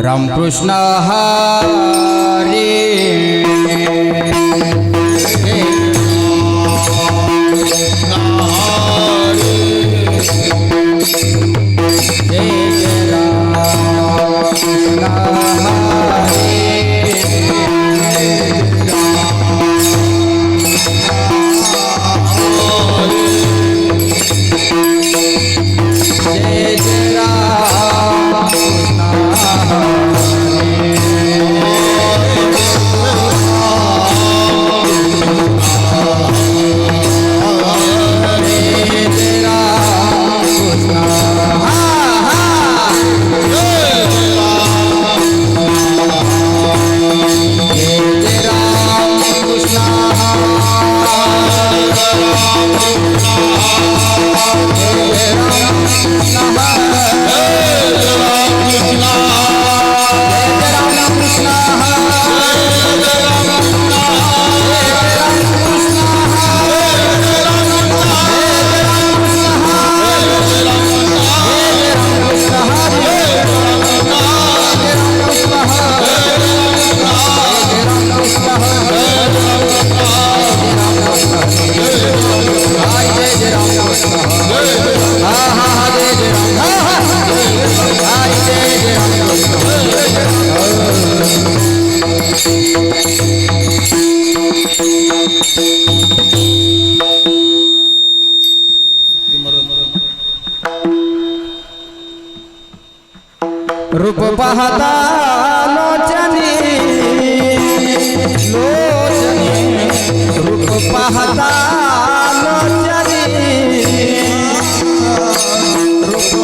रामकृष्ण हरी रूप पाहता लोचनी रूप पाहता लोचनी रूप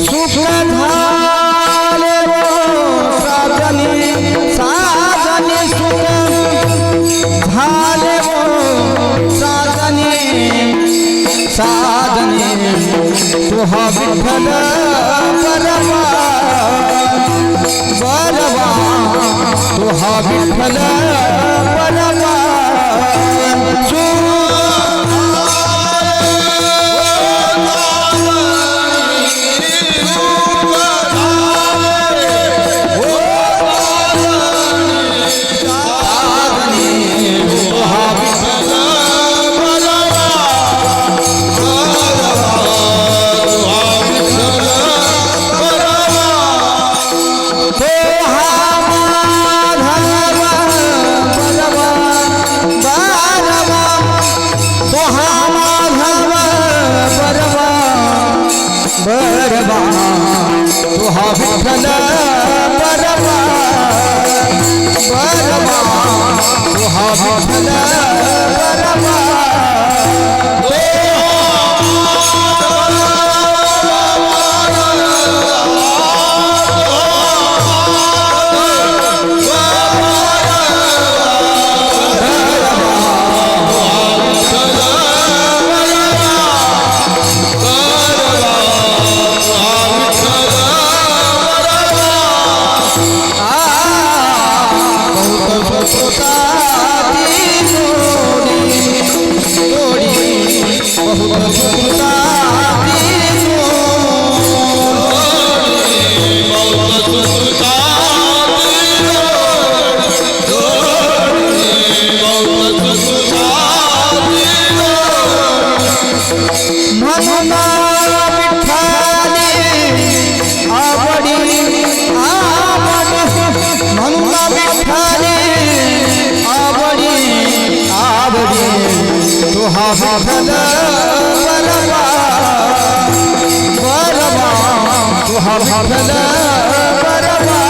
सुख झाले साजनी साजनी सुख झाले साजनी साजनी तुहा विठ्ठल बरवा बरवा तुहा विठ्ठल बरवा बरवा तुहा विठ्ठल बरवा बरवा तुहा विठ्ठल बरवा विठ्ठल बरवा बरवा तुहा विठ्ठल बरवा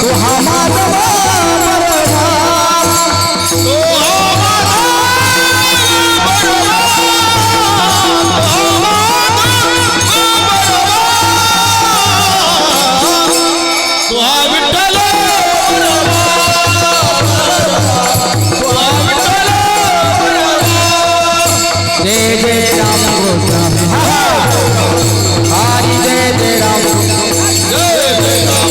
तू हा माधवा बरवा जय जय राम कृष्ण हरि जय जय राम जय जय राम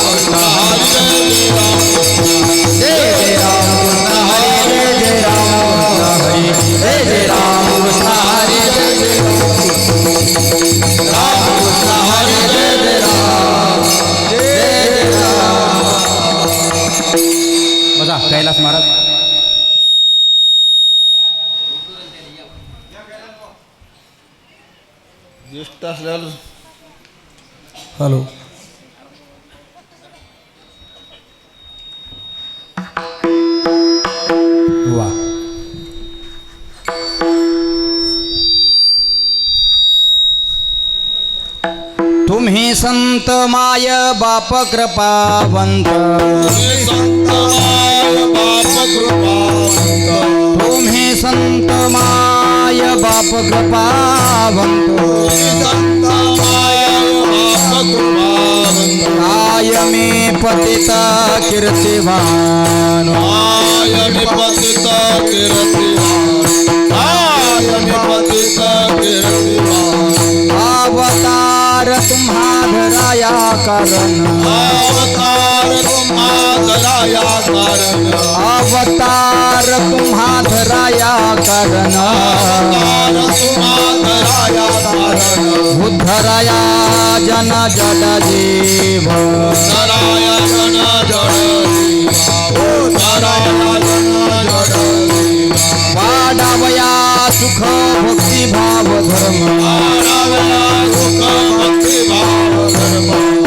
कृष्ण हरि जय जय राम हरि जय जय राम कृष्ण हरि जय जय राम कृष्ण हरि जय जय राम जय जय राम बसा कैलास महाराज ज्येष्ठ असल्याला हॅलो वा तुम्ही संत माय बाप कृपावंत तुम्ही संत माय बाप कृपावंत आय मी पतित कीर्तिवान अवतार तुम्हा धराया कारण अवतार तुम्हा धराया कारण उद्धराया जन जड जीव वाढावया सुख भक्ती भाव धर्म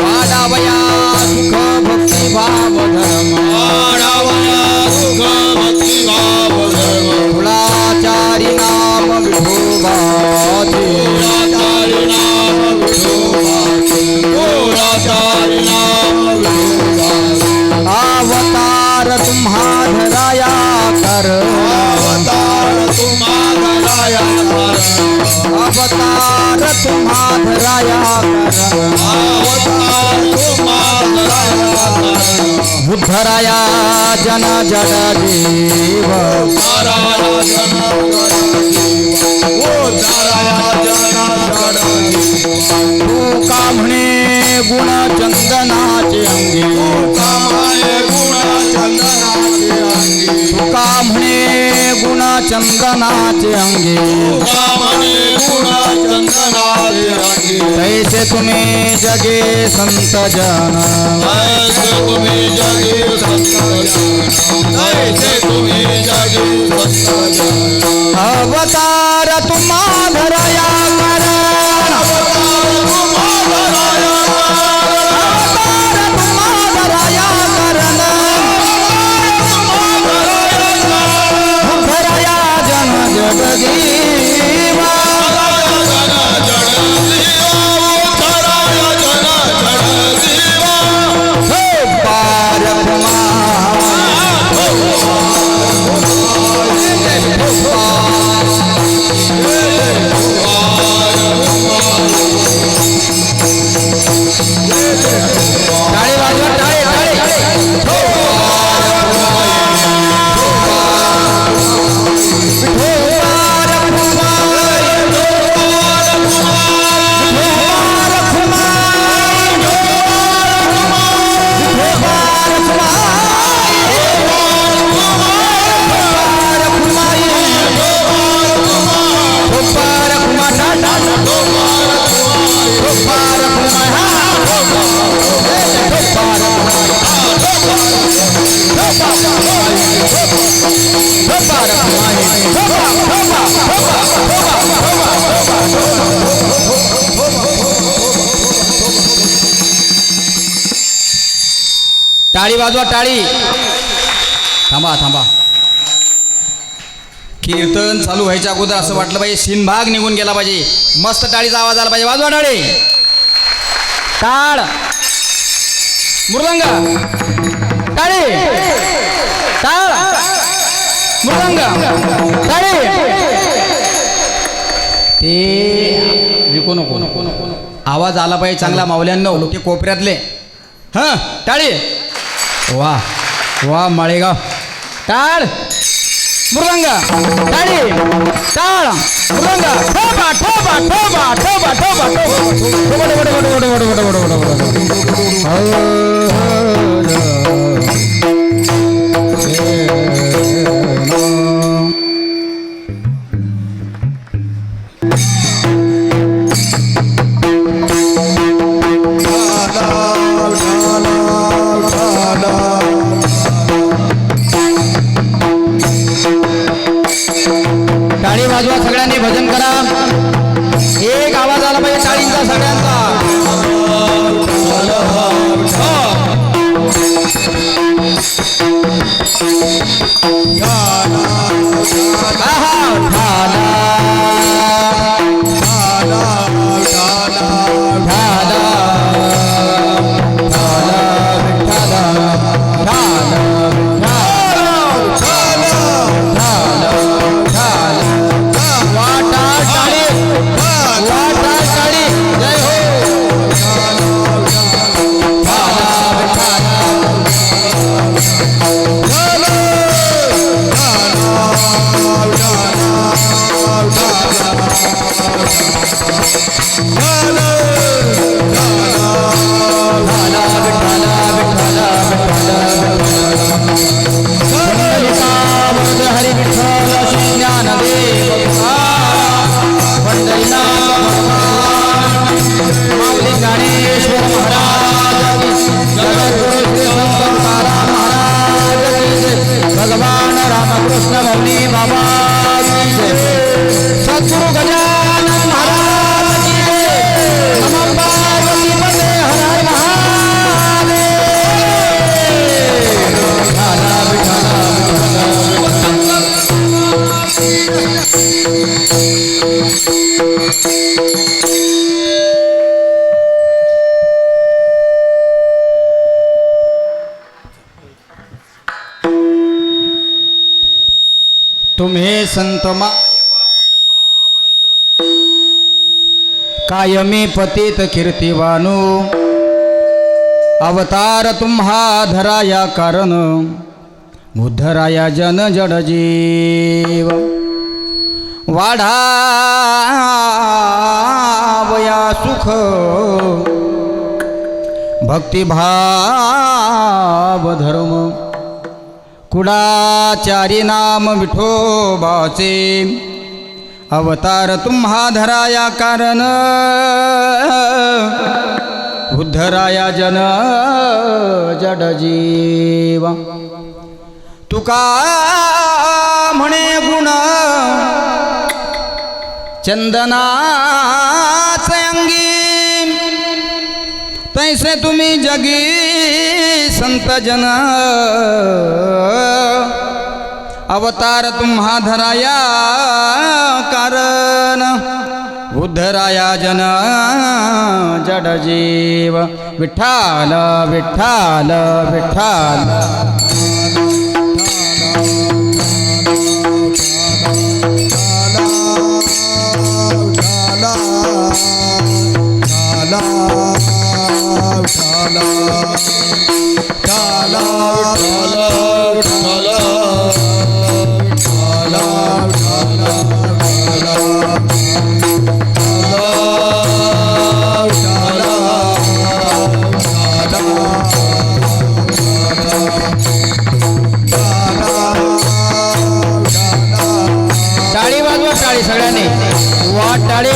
वाढावया सुख भक्ती भाव धर्म कुळाचारी नाम विठोबाचे अवतार तुम्हा धराया कर अवतार तुम्हा धराया कर उद्धराया जन जड जीव तू का म्हणे गुण चंदनाचे अंगी तू का म्हणे गुण चंदनाचे अंगी तैसे तुम्ही जगे संत जन अवतार तुम्हा धराया कारण अवतार तुम्हा धराया कारण उद्धराया जन जड जीवा टाळी वाजवा टाळी टाळी वाजवा टाळी थांबा थांबा कीर्तन चालू व्हायच्या अगोदर असं वाटलं पाहिजे सिनभाग निघून गेला पाहिजे मस्त टाळीचा आवाज आला पाहिजे वाजवा टाळी टाळ मृदंग टाळी टाळ मृदंग टाळी ते विकू नको आवाज आला पाहिजे चांगला माऊल्यांनो ते कोपऱ्यातले हां टाळी वा वा माळेगाव टाळ मृदंग टाळी टाळ मृदंग ठोबा ठोबा ठोबा ठोबा ठोबा टाळी वाजवा सगळ्यांनी भजन करा एक आवाज आला पाहिजे टाळींचा सगळ्यांचा भगवान रामकृष्ण मौली बाबा सद्गुरु गजानन महाराज की नमः पार्वती पते हर हर तुम्हे संतमा कायमी पतित कीर्तिवानु अवतार तुम्हा धराया कारण उद्धराया जन जड जीव वाढावया सुख भक्तिभाव धर्म कुडाचारी नाम विठोबाचे अवतार तुम्हा धराया कारण उद्धराया जन जड जीव तुका म्हणे गुण चंदनाचे अंगी तैसे तुम्ही जगी संत जन अवतार तुम्हा धराया कारण उद्धराया जन जड जीव विठ्ठल विठ्ठल विठ्ठल टाळी वाजवा टाळी सगळ्यांनी वा टाळी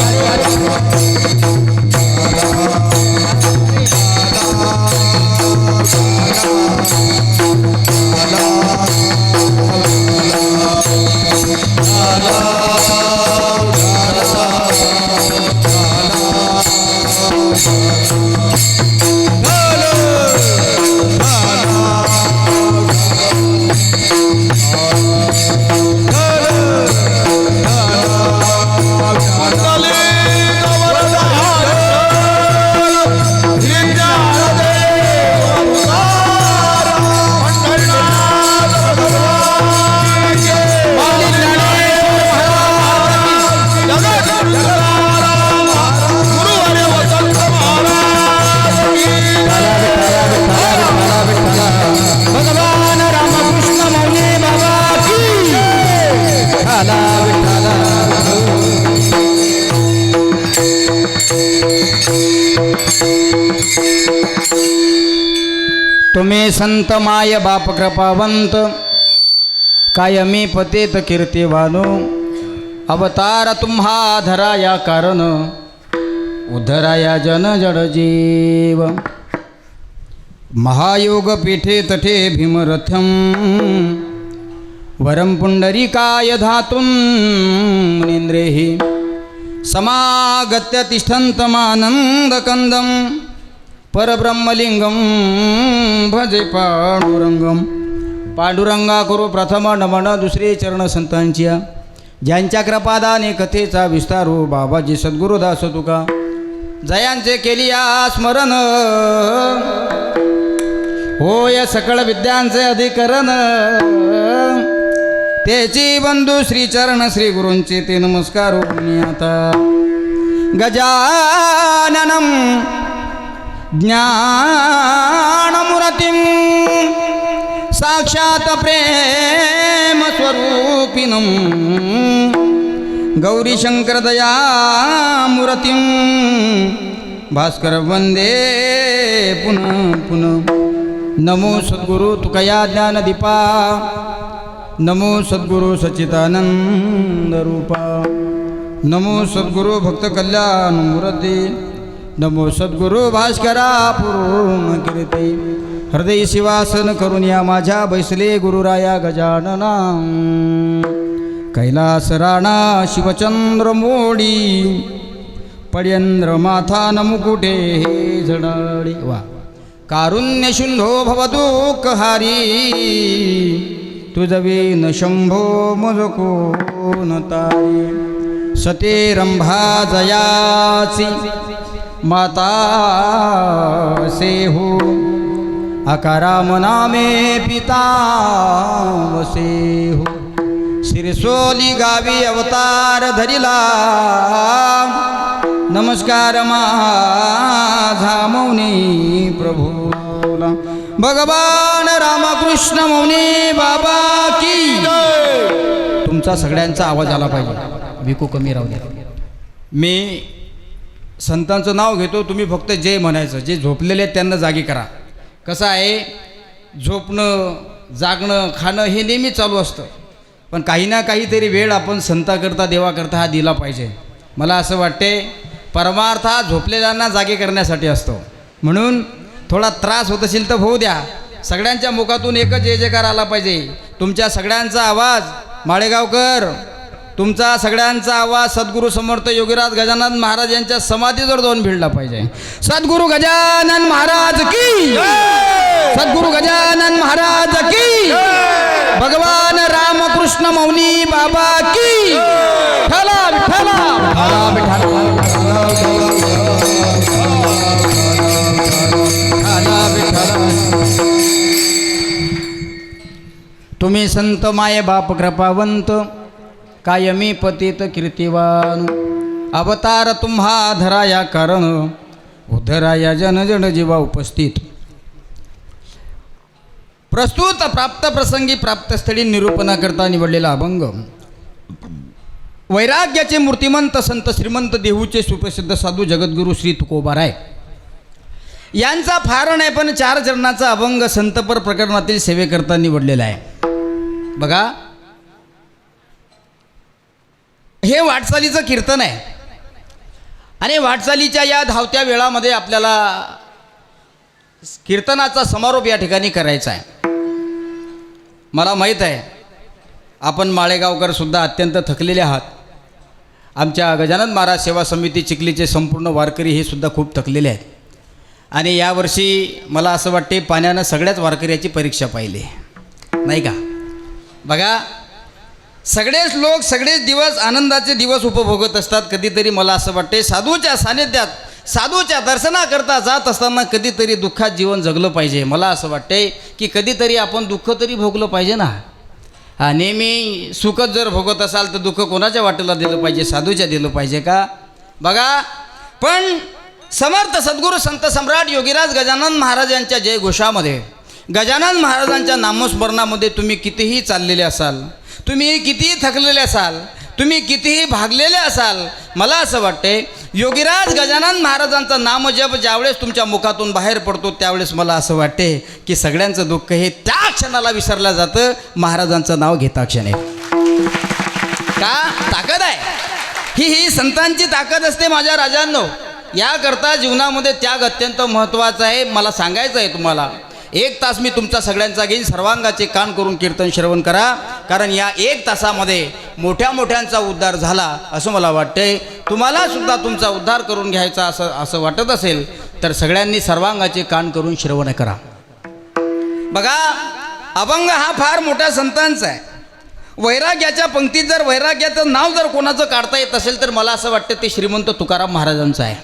तुम्ही संत माय बाप कृपावंत कायमी पतेत कीर्तिवानो अवतार तुम्हा धराया कारण उद्धराया जन जड जीव महायोग पीठे तठे भीमरथ्यम वरम पुंडरीकाय धातुं मुनीन्द्रेहि समागत्य तिष्ठन्तमानन्दकन्दं परब्रह्मलिंगं भजे पांडुरंगम पांडुरंगा करू प्रथम नमन दुसरे चरण संतांची ज्यांच्या कृपादाने कथेचा विस्तारू बाबाजी सद्गुरुदास तुका जयांचे केलिया स्मरण होय सकळ विद्यांचे अधिकरण तेची बंधू श्रीचरण श्री गुरूंचे ते नमस्कार आता गजाननं ज्ञानमूर्तिं साक्षात प्रेम स्वरूपिणं गौरी शंकर दयामूर्तिं भास्कर वंदे पुनः पुनः नमो सद्गुरु तुकया ज्ञानदीपा नमो सद्गुरु सच्चिदानंद रूपा नमो सद्गुरु भक्त कल्याण मूर्ती नमो सद्गुरु भास्करा पूर्ण कीर्ती हृदय शिवासन करून या माझ्या बैसले गुरुराया गजानना कैलास राणा शिवचंद्र मोडी पड्येंद्र माथा मुकुटे झडाडी वा कारुण्य शुंधो भवदुःखहारी तुझवीन शंभो मजको नतारी सते रंभा जयाची माता सेहू अकाराम नामे पिता वसेहू शिरसोली गावी अवतार धरिला नमस्कार माझा मौनी प्रभूला भगवान रामकृष्ण मौनी बाबा की तुमचा सगळ्यांचा आवाज आला पाहिजे विकू कमी राहू द्या मी संतांचं नाव घेतो तुम्ही फक्त जय म्हणायचं जे झोपलेले आहेत त्यांना जागी करा कसं आहे झोपणं जागणं खाणं हे नेहमी चालू असतं पण काही ना काहीतरी वेळ आपण संताकरता देवाकरता हा दिला पाहिजे मला असं वाटते परमार्थ हा झोपलेल्यांना जागे करण्यासाठी असतो म्हणून थोडा त्रास होत असेल तर होऊ द्या सगळ्यांच्या मुखातून एकच जय जयकार आला पाहिजे तुमच्या सगळ्यांचा आवाज माळेगावकर तुमचा सगळ्यांचा आवाज सद्गुरू समर्थ योगीराज गजानन महाराज यांच्या समाधीजवळ जाऊन भिडला पाहिजे सद्गुरू गजानन महाराज की सद्गुरू गजानन महाराज की भगवान रामकृष्ण मौनी बाबा की ठला विठ्ठला तुम्ही संत माये बाप कृपावंत कायमी पतित कीर्तिवान अवतार तुम्हा धराया कारण उद्धराया जनजन जीवा उपस्थित प्रस्तुत प्राप्त प्रसंगी प्राप्तस्थळी निरूपणाकरता निवडलेला अभंग वैराग्याचे मूर्तिमंत संत श्रीमंत देहूचे सुप्रसिद्ध साधू जगद्गुरू श्री तुकोबाराय यांचा फार नाही पण 4 चरणाचा अभंग संतपर प्रकरणातील सेवेकरता निवडलेला आहे बघा हे वाटचालीचं कीर्तन आहे आणि वाटचालीच्या या धावत्या वेळामध्ये आपल्याला कीर्तनाचा समारोप या ठिकाणी करायचा आहे मला माहीत आहे आपण माळेगावकर सुद्धा अत्यंत थकलेले आहात आमच्या गजानन महाराज सेवा समिती चिखलीचे संपूर्ण वारकरी हे सुद्धा खूप थकलेले आहेत आणि यावर्षी मला असं वाटते पाण्यानं सगळ्याच वारकऱ्याची परीक्षा पाहिली नाही का बघा सगळेच लोक सगळेच दिवस आनंदाचे दिवस उपभोगत असतात कधीतरी मला असं वाटते साधूच्या सानिध्यात साधूच्या दर्शनाकरता जात असताना कधीतरी दुःखात जीवन जगलं पाहिजे मला असं वाटते की कधीतरी आपण दुःख तरी भोगलं पाहिजे ना हा नेहमी सुखच जर भोगत असाल तर दुःख कोणाच्या वाटेला दिलं पाहिजे साधूच्या दिलं पाहिजे का बघा पण समर्थ सद्गुरू संत सम्राट योगीराज गजानन महाराज यांच्या जयघोषामध्ये गजानन महाराजांच्या नामस्मरणामध्ये तुम्ही कितीही चाललेले असाल तुम्ही कितीही थकलेले असाल तुम्ही कितीही भागलेले असाल, मला असं वाटते योगीराज गजानन महाराजांचं नामजप ज्यावेळेस तुमच्या मुखातून बाहेर पडतो त्यावेळेस मला असं वाटते की सगळ्यांचं दुःख हे त्या क्षणाला विसरलं जातं महाराजांचं नाव घेता क्षणी. का ताकद आहे ही संतांची ताकद असते माझ्या राजांनो. याकरता जीवनामध्ये त्याग अत्यंत महत्त्वाचा आहे. मला सांगायचं आहे तुम्हाला, 1 तास मी तुमचा सगळ्यांचा घेईन. सर्वांगाचे कान करून कीर्तन श्रवण करा, कारण या 1 तासामध्ये मोठ्या मोठ्यांचा उद्धार झाला असं मला वाटतंय. तुम्हाला सुद्धा तुमचा उद्धार करून घ्यायचा असं वाटत असेल तर सगळ्यांनी सर्वांगाचे कान करून श्रवण करा. बघा, अभंग हा फार मोठ्या संतांचा आहे. वैराग्याच्या पंक्तीत जर वैराग्याचं नाव जर कोणाचं काढता येत असेल तर मला असं वाटतं ते श्रीमंत तुकाराम महाराजांचं आहे.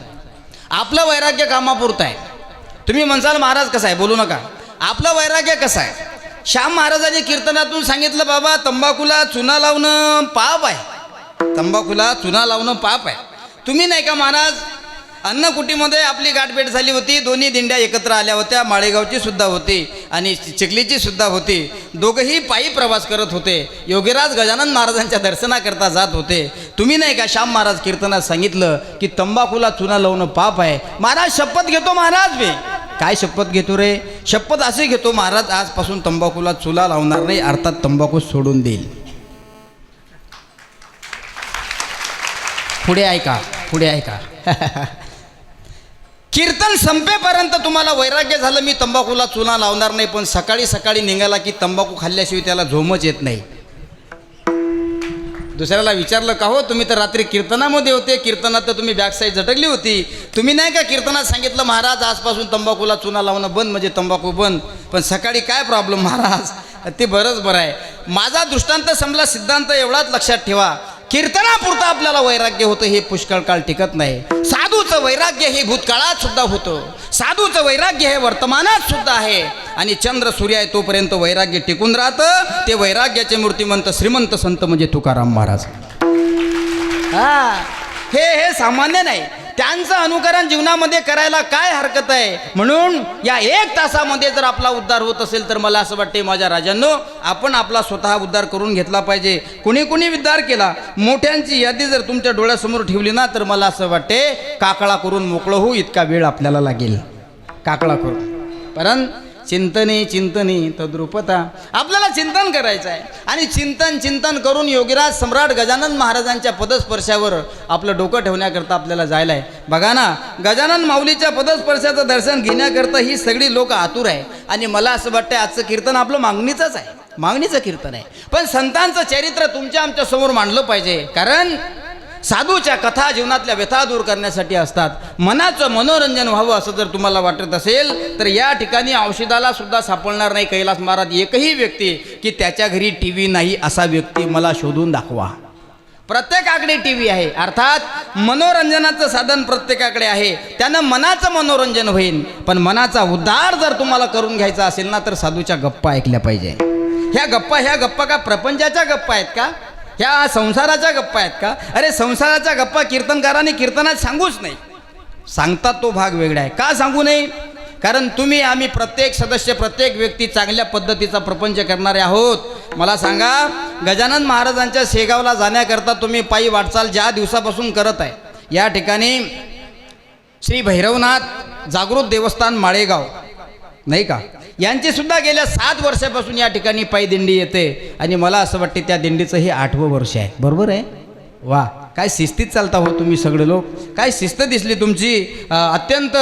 आपलं वैराग्य कामापुरतं आहे. तुम्ही म्हणसाल महाराज कसं आहे, बोलू नका. आपलं वैराग्य कसं आहे? श्याम महाराजांनी कीर्तनातून सांगितलं, बाबा तंबाखूला चुना लावणं पाप आहे, तंबाखूला चुना लावणं पाप आहे. तुम्ही नाही का महाराज, अन्नकुटीमध्ये आपली गाठभेट झाली होती, दोन्ही दिंड्या एकत्र आल्या होत्या, माळेगावची सुद्धा होती आणि चिखलीची सुद्धा होती. दोघंही पायी प्रवास करत होते, योगीराज गजानन महाराजांच्या दर्शनाकरता जात होते. तुम्ही नाही का श्याम महाराज कीर्तनात सांगितलं की तंबाखूला चुना लावणं पाप आहे. महाराज शपथ घेतो, महाराज मी काय शपथ घेतो रे? शपथ असे घेतो महाराज, आजपासून तंबाखूला चुला लावणार नाही, अर्थात तंबाखू सोडून देईल. पुढे ऐका, पुढे ऐका. कीर्तन संपेपर्यंत तुम्हाला वैराग्य झालं मी तंबाखूला चुना लावणार नाही, पण सकाळी सकाळी निघाला की तंबाखू खाल्ल्याशिवाय त्याला झोमच येत नाही. दुसऱ्याला विचारलं, का हो तुम्ही तर रात्री कीर्तनामध्ये होते, कीर्तनात तर तुम्ही बॅक साईड झटकली होती, तुम्ही नाही का कीर्तनात सांगितलं महाराज आजपासून तंबाखूला चुना लावणं बंद म्हणजे तंबाखू बंद, पण सकाळी काय प्रॉब्लेम महाराज? ते बरंच बरं आहे. माझा दृष्टांत समजा, सिद्धांत एवढाच लक्षात ठेवा, कीर्तनापुरतं आपल्याला वैराग्य होतं हे पुष्कळ काळ टिकत नाही. साधूचं वैराग्य हे भूतकाळात सुद्धा होतं, साधूचं वैराग्य हे वर्तमानात सुद्धा आहे, आणि चंद्र सूर्य आहे तोपर्यंत वैराग्य टिकून राहतं. ते वैराग्याचे मूर्तिमंत श्रीमंत संत म्हणजे तुकाराम महाराज. हे सामान्य नाही. त्यांचं अनुकरण जीवनामध्ये करायला काय हरकत आहे? म्हणून या 1 तासामध्ये जर आपला उद्धार होत असेल तर मला असं वाटते माझ्या राजांनो, आपण आपला स्वतः उद्धार करून घेतला पाहिजे. कुणी उद्धार केला, मोठ्यांची यादी जर तुमच्या डोळ्यासमोर ठेवली ना तर मला असं वाटते काकळा करून मोकळं होऊ इतका वेळ आपल्याला लागेल. काकळा करून परंतु चिंतने तद्रुपता, आपल्याला चिंतन करायचं आहे. आणि चिंतन करून योगीराज सम्राट गजानन महाराजांच्या पदस्पर्शावर आपलं डोकं ठेवण्याकरता आपल्याला जायला आहे. बघा ना, गजानन माऊलीच्या पदस्पर्शाचं दर्शन घेण्याकरता ही सगळी लोक आतुर आहे. आणि मला असं वाटतं आजचं कीर्तन आपलं मागणीचंच आहे, मागणीचं कीर्तन आहे. पण संतांचं चरित्र तुमच्या आमच्या समोर मांडलं पाहिजे, कारण साधूच्या कथा जीवनातल्या व्यथा दूर करण्यासाठी असतात. मनाचं मनोरंजन व्हावं असं जर तुम्हाला वाटत असेल तर या ठिकाणी औषधाला सुद्धा सापडणार नाही कैलास महाराज एकही व्यक्ती की त्याच्या घरी टीव्ही नाही असा व्यक्ती मला शोधून दाखवा. प्रत्येकाकडे टीव्ही आहे, अर्थात मनोरंजनाचं साधन प्रत्येकाकडे आहे. त्यानं मनाचं मनोरंजन होईल. पण मनाचा उद्धार जर तुम्हाला करून घ्यायचा असेल ना तर साधूच्या गप्पा ऐकल्या पाहिजे. ह्या गप्पा का प्रपंचाच्या गप्पा आहेत का? ह्या संसाराच्या गप्पा आहेत का? अरे संसाराच्या गप्पा कीर्तनकारांनी कीर्तनात सांगूच नाही. सांगतात तो भाग वेगळा आहे. का सांगू नये? कारण तुम्ही आम्ही प्रत्येक सदस्य प्रत्येक व्यक्ती चांगल्या पद्धतीचा प्रपंच करणारे आहोत. मला सांगा, गजानन महाराजांच्या शेगावला जाण्याकरता तुम्ही पायी वाटचाल ज्या दिवसापासून करत आहे, या ठिकाणी श्री भैरवनाथ जागृत देवस्थान माळेगाव नाही का, यांची सुद्धा गेल्या 7 वर्षापासून या ठिकाणी पायी दिंडी येते. आणि मला असं वाटते त्या दिंडीचं हे 8वं वर्ष आहे. बरोबर आहे? वा, काय शिस्तीत चालता हो तुम्ही सगळे लोक, काय शिस्त दिसली तुमची. अत्यंत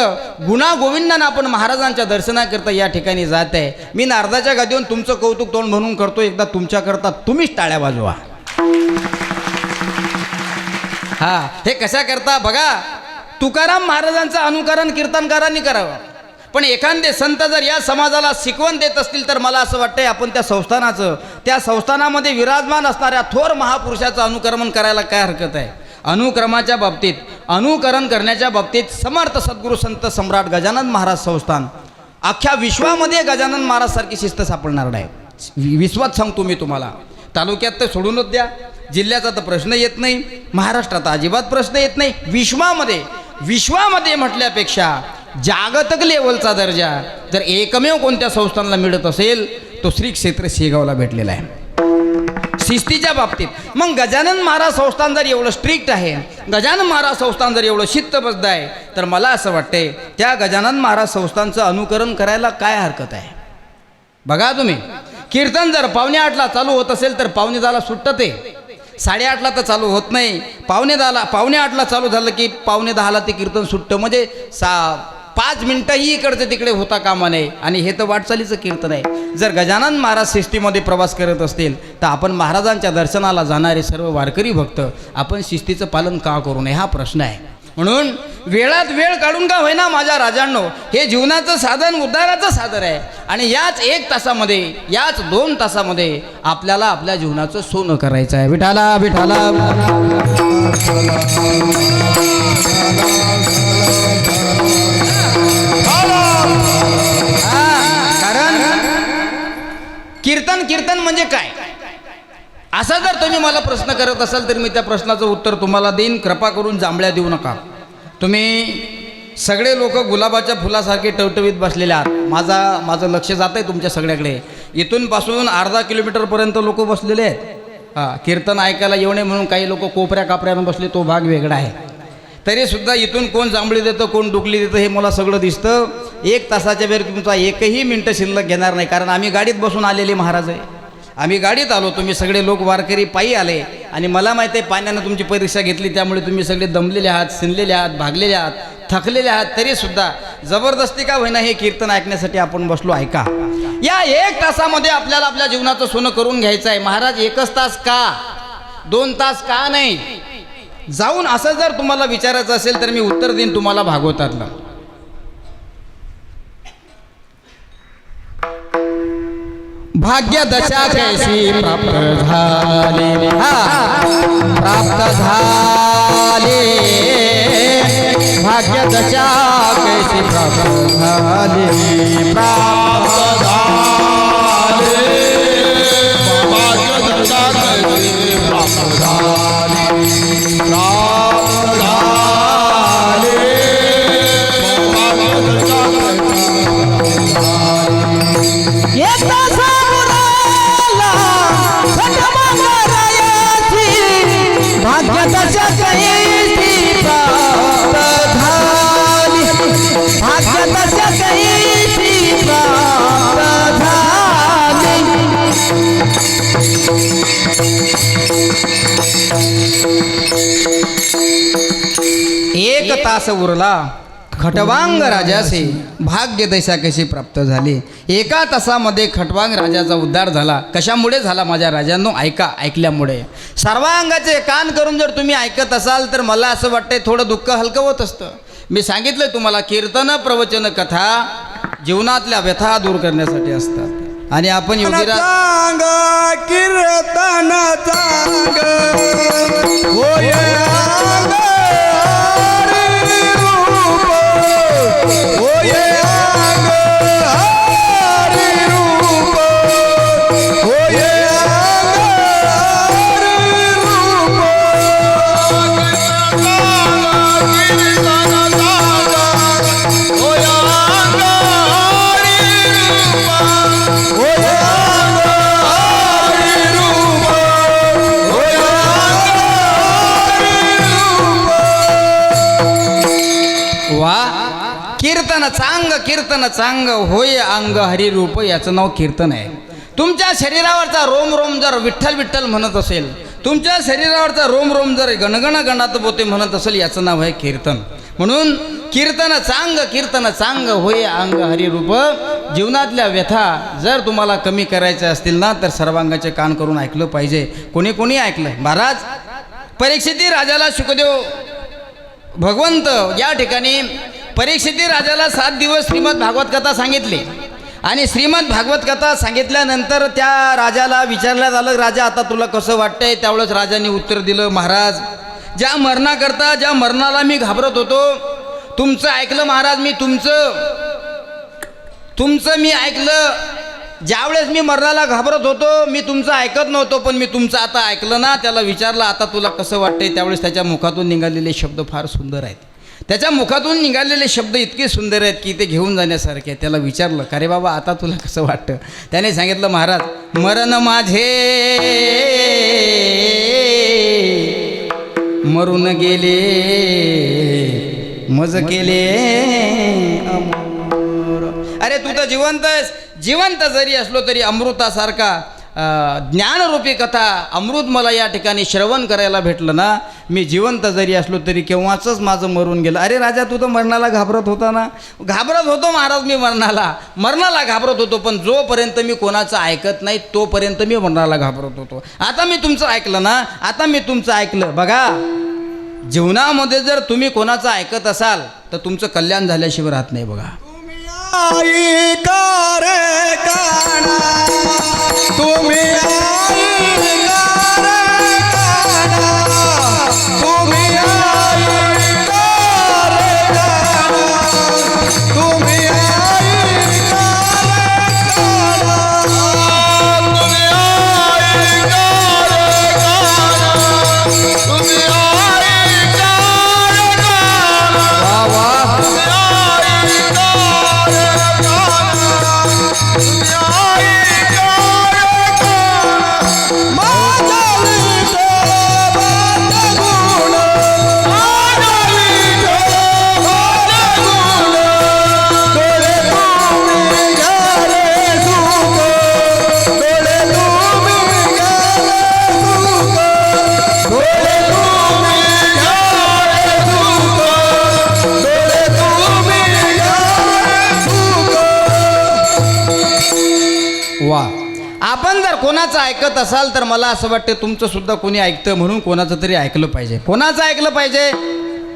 गुणागोविंदानं आपण महाराजांच्या दर्शनाकरता या ठिकाणी जात आहे. मी नारदाच्या गादीवरून तुमचं कौतुक तोंड म्हणून करतो, एकदा तुमच्याकरता तुम्हीच टाळ्या वाजवा. हे कशा करता बघा, तुकाराम महाराजांचं अनुकरण कीर्तनकारांनी करावं. पण एखादे संत जर या समाजाला शिकवण देत असतील तर मला असं वाटतंय आपण त्या संस्थानामध्ये विराजमान असणाऱ्या थोर महापुरुषाचं अनुकरण करायला काय हरकत आहे. अनुक्रमाच्या बाबतीत, अनुकरण करण्याच्या बाबतीत समर्थ सद्गुरू संत सम्राट गजानन महाराज संस्थान अख्ख्या विश्वामध्ये गजानन महाराज सारखी शिस्त सापडणार नाही. विश्वात सांगतो मी तुम्हाला. तालुक्यात तर सोडूनच द्या, जिल्ह्याचा तर प्रश्न येत नाही, महाराष्ट्रात अजिबात प्रश्न येत नाही. विश्वामध्ये म्हटल्यापेक्षा जागतिक लेवलचा दर्जा जर एकमेव कोणत्या संस्थांना मिळत असेल तो श्री क्षेत्र शेगावला भेटलेला आहे. शिस्तीच्या बाबतीत मग गजानन महाराज संस्थान जर एवढं स्ट्रिक्ट आहे, गजानन महाराज संस्थान जर एवढं शिस्तबद्ध आहे, तर मला असं वाटते त्या गजानन महाराज संस्थांचं अनुकरण करायला काय हरकत आहे. बघा तुम्ही, कीर्तन जर 7:45 चालू होत असेल तर 7:45 सुटतं ते, 8:30 तर चालू होत नाही, 7:45 चालू झालं की 9:45 ते कीर्तन सुटतं. म्हणजे 5 मिनटंही इकडचं तिकडे होता कामा नये. आणि हे तर वाटचालीचं कीर्तन आहे. जर गजानन महाराज शिस्तीमध्ये प्रवास करत असतील तर आपण महाराजांच्या दर्शनाला जाणारे सर्व वारकरी भक्त आपण शिस्तीचं पालन का करू नये हा प्रश्न आहे. म्हणून वेळात वेळ काढून का होईना माझ्या राजांनो, हे जीवनाचं साधन उद्धाराचं साधन आहे. आणि याच 1 तासामध्ये, याच 2 तासामध्ये आपल्याला आपल्या जीवनाचं सोनं करायचं आहे. विठाला विठाला. कारण कीर्तन म्हणजे काय असा जर तुम्ही मला प्रश्न करत असाल तर मी त्या प्रश्नाचं उत्तर तुम्हाला देईन. कृपा करून जांभळ्या देऊ नका. तुम्ही सगळे लोक गुलाबाच्या फुलासारखे टवटवीत बसलेले आहात. माझं लक्ष जात आहे तुमच्या सगळ्याकडे. इथून पासून अर्धा किलोमीटरपर्यंत लोक बसलेले आहेत. कीर्तन ऐकायला येऊ नये म्हणून काही लोक कोपऱ्या कापऱ्यानं बसले, तो भाग वेगळा आहे. तरीसुद्धा इथून कोण जांभळी देतं कोण डुकली देतं हे मला सगळं दिसतं. 1 तासाच्या वेळ तुमचा एकही मिनटं शिल्लक घेणार नाही. कारण आम्ही गाडीत बसून आलेले महाराज आहे. आम्ही गाडीत आलो, तुम्ही सगळे लोक वारकरी पायी आले. आणि मला माहिती आहे पाण्यानं तुमची परीक्षा घेतली, त्यामुळे तुम्ही सगळे दमलेले आहात, सिनलेले आहात, भागलेले आहात, थकलेले आहात. तरीसुद्धा जबरदस्ती का होईना हे कीर्तन ऐकण्यासाठी आपण बसलो. ऐका, या 1 तासामध्ये आपल्याला आपल्या जीवनाचं सोनं करून घ्यायचं आहे. महाराज 1च तास का, 2 तास का नाही जाऊन असं जर तुम्हाला विचारायचं असेल तर मी उत्तर देईन तुम्हाला भागवतातलं. भाग्य दशा कैसी प्राप्त झाले, प्राप्त झाले, भाग्य दशा कैसी प्राप्त झाले, प्राप्त झाले, भाग्य दशा कैसी प्राप्त झाले, प्राप्त झाले, भाग्य दशा कैसी प्राप्त झाले. भाग्य दशा कैसी प्राप्त झाली, भाग्य दशा कैसी प्राप्त झाली. 1 तास उरला खटवांग राजाचे भाग्य दशा कशी प्राप्त झाली. 1 तासामध्ये खटवांग राजाचा उद्धार झाला. कशामुळे झाला माझ्या राजांनो, ऐका, ऐकल्यामुळे. सर्वांगाचे कान करून जर तुम्ही ऐकत असाल तर मला असं वाटतंय थोडं दुःख हलकं होत असतं. मी सांगितलंय तुम्हाला कीर्तन प्रवचन कथा जीवनातल्या व्यथा दूर करण्यासाठी असतात. आणि आपण योगीराज कीर्तन कीर्तन चांग होय अंग हरिरूप, याचं नाव कीर्तन आहे. तुमच्या शरीरावरचा रोम रोम जर विठ्ठल विठ्ठल म्हणत असेल, तुमच्या शरीरावरचा रोम रोम जर गणगण गणात बोते म्हणत असेल, याचं नाव आहे कीर्तन. म्हणून कीर्तन चांग होय अंग हरिरूप. जीवनातल्या व्यथा जर तुम्हाला कमी करायच्या असतील ना तर सर्वांगाचे कान करून ऐकलं पाहिजे. कोणी कोणी ऐकलं. महाराज परीक्षिती राजाला शुकदेव भगवंत या ठिकाणी परीक्षिती राजाला 7 दिवस श्रीमद भागवत कथा सांगितली. आणि श्रीमद भागवत कथा सांगितल्यानंतर त्या राजाला विचारण्यात आलं, राजा आता तुला कसं वाटतंय. त्यावेळेस राजाने उत्तर दिलं, महाराज ज्या मरणाकरता, ज्या मरणाला मी घाबरत होतो तुमचं ऐकलं महाराज. मी तुमचं मी ऐकलं. ज्यावेळेस मी मरणाला घाबरत होतो मी तुमचं ऐकत नव्हतो, पण मी तुमचं आता ऐकलं ना. त्याला विचारलं आता तुला कसं वाटतंय. त्यावेळेस त्याच्या मुखातून निघालेले शब्द फार सुंदर आहेत. त्याच्या मुखातून निघालेले शब्द इतके सुंदर आहेत की ते घेऊन जाण्यासारखे आहेत. त्याला विचारलं, का रे बाबा आता तुला कसं वाटतं. त्याने सांगितलं, महाराज मरण माझे मरून गेले मज केले अमर. अरे तू तर जिवंत आहेस. जिवंत जरी असलो तरी अमृतासारखा ज्ञानरूपी कथा अमृत मला या ठिकाणी श्रवण करायला भेटलं ना. मी जिवंत जरी असलो तरी केव्हाच माझं मरून गेलं. अरे राजा तू तर मरणाला घाबरत होता ना. घाबरत होतो महाराज मी मरणाला घाबरत होतो. पण जोपर्यंत मी कोणाचं ऐकत नाही तोपर्यंत मी मरणाला घाबरत होतो. आता मी तुमचं ऐकलं ना. आता मी तुमचं ऐकलं. बघा जीवनामध्ये जर तुम्ही कोणाचं ऐकत असाल तर तुमचं कल्याण झाल्याशिवाय राहत नाही. बघा आई का रे काना तुम्ही आई का रे काना तुम्ही आई का रे काना तुम्ही आई का रे काना तुम्ही आई का रे काना तुम्ही आई का रे काना वा वा. आपण जर कोणाचं ऐकत असाल तर मला असं वाटतं तुमचं सुद्धा कोणी ऐकतं म्हणून कोणाचं तरी ऐकलं पाहिजे. कोणाचं ऐकलं पाहिजे.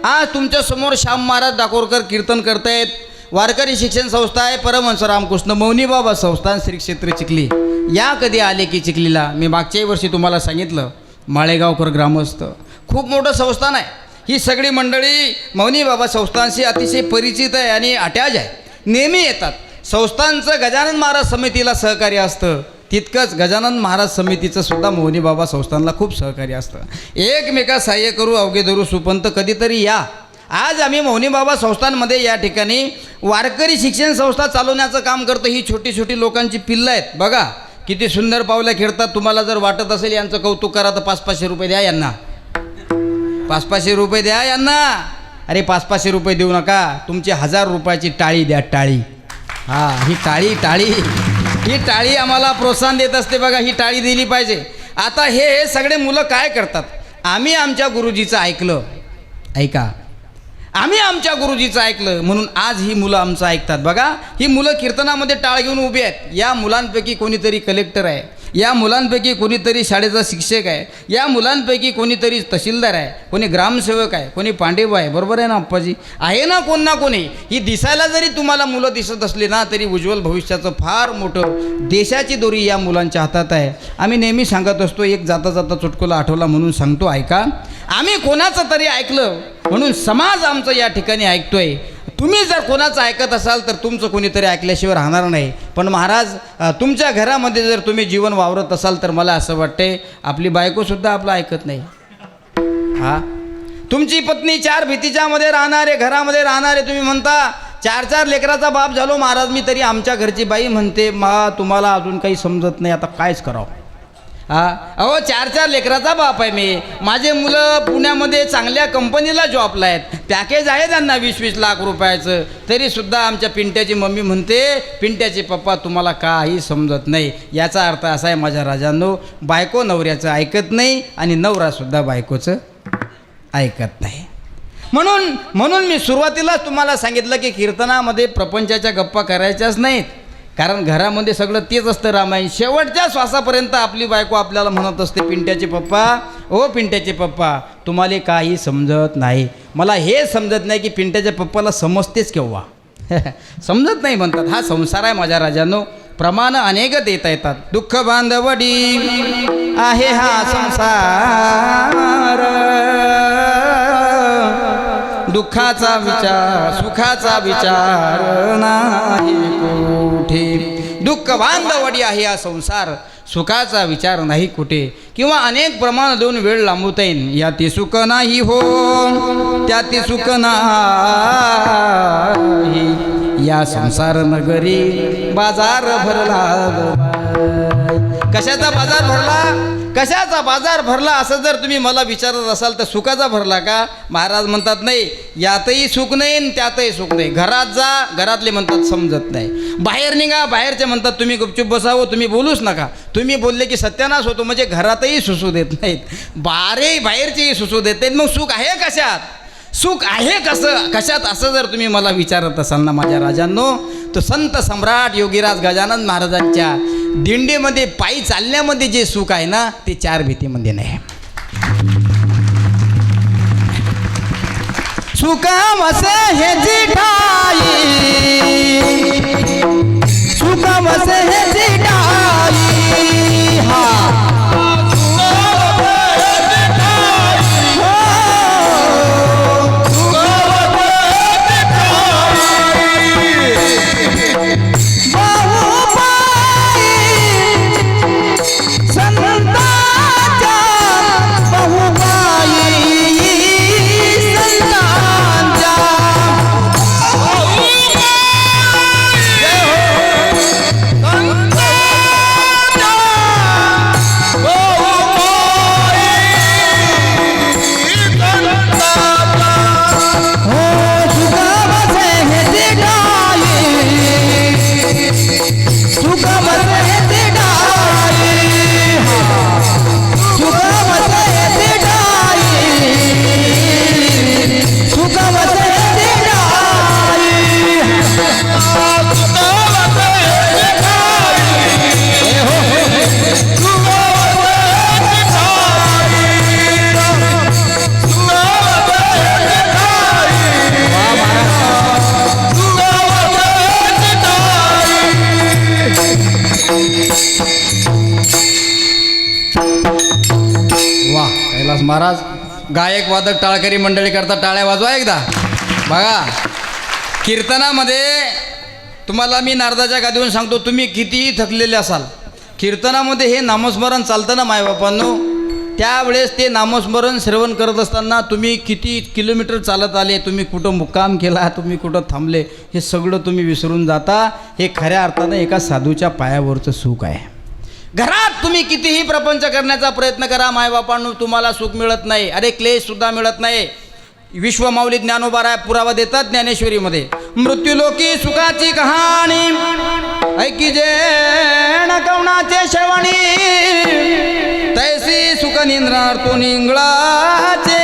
आज तुमच्या समोर श्याम महाराज डाकोरकर कीर्तन करतायत. वारकरी शिक्षण संस्था आहे. परमहंस रामकृष्ण मौनी बाबा संस्थान श्री क्षेत्र चिखली. या कधी आले की चिखलीला. मी मागच्याही वर्षी तुम्हाला सांगितलं माळेगावकर ग्रामस्थ खूप मोठं संस्थान आहे. ही सगळी मंडळी मौनी बाबा संस्थानशी अतिशय परिचित आहे आणि अटॅच आहे. नेहमी येतात. संस्थांचं गजानन महाराज समितीला सहकार्य असतं तितकंच गजानन महाराज समितीचं सुद्धा मौनी बाबा संस्थानला खूप सहकार्य असतं. एकमेका सहाय्य करू अवघे धरू सुपंत कधीतरी या. आज आम्ही मौनी बाबा संस्थांमध्ये या ठिकाणी वारकरी शिक्षण संस्था चालवण्याचं काम करतो. ही छोटी छोटी लोकांची पिल्लं आहेत. बघा किती सुंदर पावलं खेळतात. तुम्हाला जर वाटत असेल यांचं कौतुक करा तर 500-500 रुपये द्या यांना. 500-500 रुपये द्या यांना. अरे 500-500 रुपये देऊ नका. तुमची 1000 रुपयाची टाळी द्या. टाळी. हां ही टाळी आम्हाला प्रोत्साहन देत असते. बघा ही टाळी दिली पाहिजे. आता हे सगळे मुलं काय करतात. आम्ही आमच्या गुरुजीचं ऐकलं. ऐका आम्ही आमच्या गुरुजीचं ऐकलं म्हणून आज ही मुलं आमचं ऐकतात. बघा ही मुलं कीर्तनामध्ये टाळ घेऊन उभी आहेत. या मुलांपैकी कोणीतरी कलेक्टर आहे. या मुलांपैकी कोणीतरी शाळेचा शिक्षक आहे. या मुलांपैकी कोणीतरी तहसीलदार आहे. कोणी ग्रामसेवक आहे. कोणी पांडेबा आहे. बरोबर आहे ना अप्पाजी. आहे ना कोण ना कोणी. ही दिसायला जरी तुम्हाला मुलं दिसत असली ना तरी उज्ज्वल भविष्याचं फार मोठं देशाची दोरी या मुलांच्या हातात आहे. आम्ही नेहमी सांगत असतो. एक जाता जाता चुटकुला आठवला म्हणून सांगतो ऐका. आम्ही कोणाचं तरी ऐकलं म्हणून समाज आमचं या ठिकाणी ऐकतोय. तुम्ही जर कोणाचं ऐकत असाल तर तुमचं कोणीतरी ऐकल्याशिवाय राहणार नाही. पण महाराज तुमच्या घरामध्ये जर तुम्ही जीवन वावरत असाल तर मला असं वाटते आपली बायकोसुद्धा आपलं ऐकत नाही. हां तुमची पत्नी 4 भिंतीच्यामध्ये राहणारे घरामध्ये राहणारे तुम्ही म्हणता 4-4 लेकराचा बाप झालो महाराज मी तरी आमच्या घरची बाई म्हणते तुम्हाला अजून काही समजत नाही आता कायच करावं. अहो 4-4 लेकराचा बाप आहे मी. माझे मुलं पुण्यामध्ये चांगल्या कंपनीला जॉबला आहेत. पॅकेज आहे त्यांना 20-20 लाख रुपयाचं. तरीसुद्धा आमच्या पिंट्याची मम्मी म्हणते पिंट्याचे पप्पा तुम्हाला काही समजत नाही. याचा अर्थ असा आहे माझ्या राजांनो बायको नवऱ्याचं ऐकत नाही आणि नवरासुद्धा बायकोचं ऐकत नाही. म्हणून मी सुरुवातीलाच तुम्हाला सांगितलं की कीर्तनामध्ये प्रपंचाच्या गप्पा करायच्याच नाहीत. कारण घरामध्ये सगळं तेच असतं रामायण. शेवटच्या श्वासापर्यंत आपली बायको आपल्याला म्हणत असते पिंट्याचे पप्पा ओ पिंट्याचे पप्पा तुम्हाला काही समजत नाही. मला हे समजत नाही की पिंट्याच्या पप्पाला समजतेच केव्हा. समजत नाही म्हणतात. हा संसार आहे माझ्या राजांनो. प्रमाण अनेक देता येतात. दुःख बांधवडी आहे हा संसार. दुःखाचा विचार सुखाचा विचार नाही कुठे. दुःख बांधवडी आहे हा संसार सुखाचा विचार नाही कुठे. किंवा अनेक प्रमाण देऊन वेळ लांबवता येईल. याती सुख नाही हो त्याती सुख नाही. या संसार नगरी बाजार भरला. कशाचा बाजार भरला. कशाचा बाजार भरला असं जर तुम्ही मला विचारत असाल तर सुखाचा भरला का? महाराज म्हणतात नाही, यातही सुख नाही आणि त्यातही सुख नाही. घरात जा, घरातले म्हणतात समजत नाही. बाहेर निघा, बाहेरचे म्हणतात तुम्ही गुपचूप बसावं, तुम्ही बोलूच नका. तुम्ही बोलले की सत्यानाश होतो, म्हणजे घरातही सुसू देत नाहीत, बाहेरचेही सुसू देत नाहीत. मग सुख आहे कशात? सुख आहे कशात असं जर तुम्ही मला विचारत असाल ना माझ्या राजांनो, तर संत सम्राट योगीराज गजानन महाराजांच्या दिंडीमध्ये पायी चालण्यामध्ये जे सुख आहे ना, ते चार भीतीमध्ये नाही. सुखामसे हे जिठाई, सुखामसे हे जिठाई, हा महाराज. गायक वादक टाळकरी मंडळी करता टाळ्या वाजवा एकदा. बघा, कीर्तनामध्ये तुम्हाला मी नारदाच्या गादीवरून सांगतो, तुम्ही कितीही थकलेले असाल, कीर्तनामध्ये हे नामस्मरण चालतं ना मायबापांनो, त्यावेळेस ते नामस्मरण श्रवण करत असताना तुम्ही किती किलोमीटर चालत आले, तुम्ही कुठं मुक्काम केला, तुम्ही कुठं थांबले, हे सगळं तुम्ही विसरून जाता. हे खऱ्या अर्थानं एका साधूच्या पायावरचं सुख आहे. घरात तुम्ही कितीही प्रपंच करण्याचा प्रयत्न करा मायबापांनो, तुम्हाला सुख मिळत नाही. अरे क्लेशसुद्धा मिळत नाही. विश्वमाऊली ज्ञानोबा पुरावा देतात ज्ञानेश्वरीमध्ये, मृत्यूलोकी सुखाची कहाणी ऐकी जे न कवणाचे श्रवणी, तैसी सुख निंद्रार्तो निंगळाचे.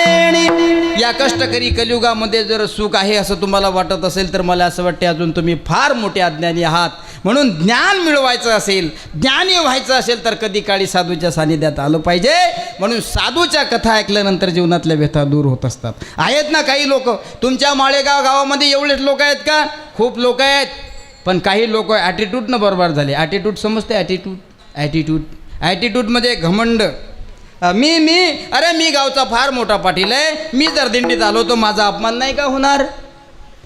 या कष्टकरी कलियुगामध्ये जर सुख आहे असं तुम्हाला वाटत असेल तर मला असं वाटते अजून तुम्ही फार मोठे अज्ञानी आहात. म्हणून ज्ञान मिळवायचं असेल, ज्ञानी व्हायचं असेल तर कधी काळी साधूच्या सानिध्यात आलं पाहिजे. म्हणून साधूच्या कथा ऐकल्यानंतर जीवनातल्या व्यथा दूर होत असतात. आहेत ना काही लोक तुमच्या माळेगाव गावामध्ये, एवढेच लोक आहेत का? खूप लोक आहेत, पण काही लोक ॲटिट्यूडनं बरोबर झाले. ॲटिट्यूड समजते? ॲटिट्यूडमध्ये घमंड. अरे मी गावचा फार मोठा पाटील आहे, मी जर दिंडीत आलो तर माझा अपमान नाही का होणार,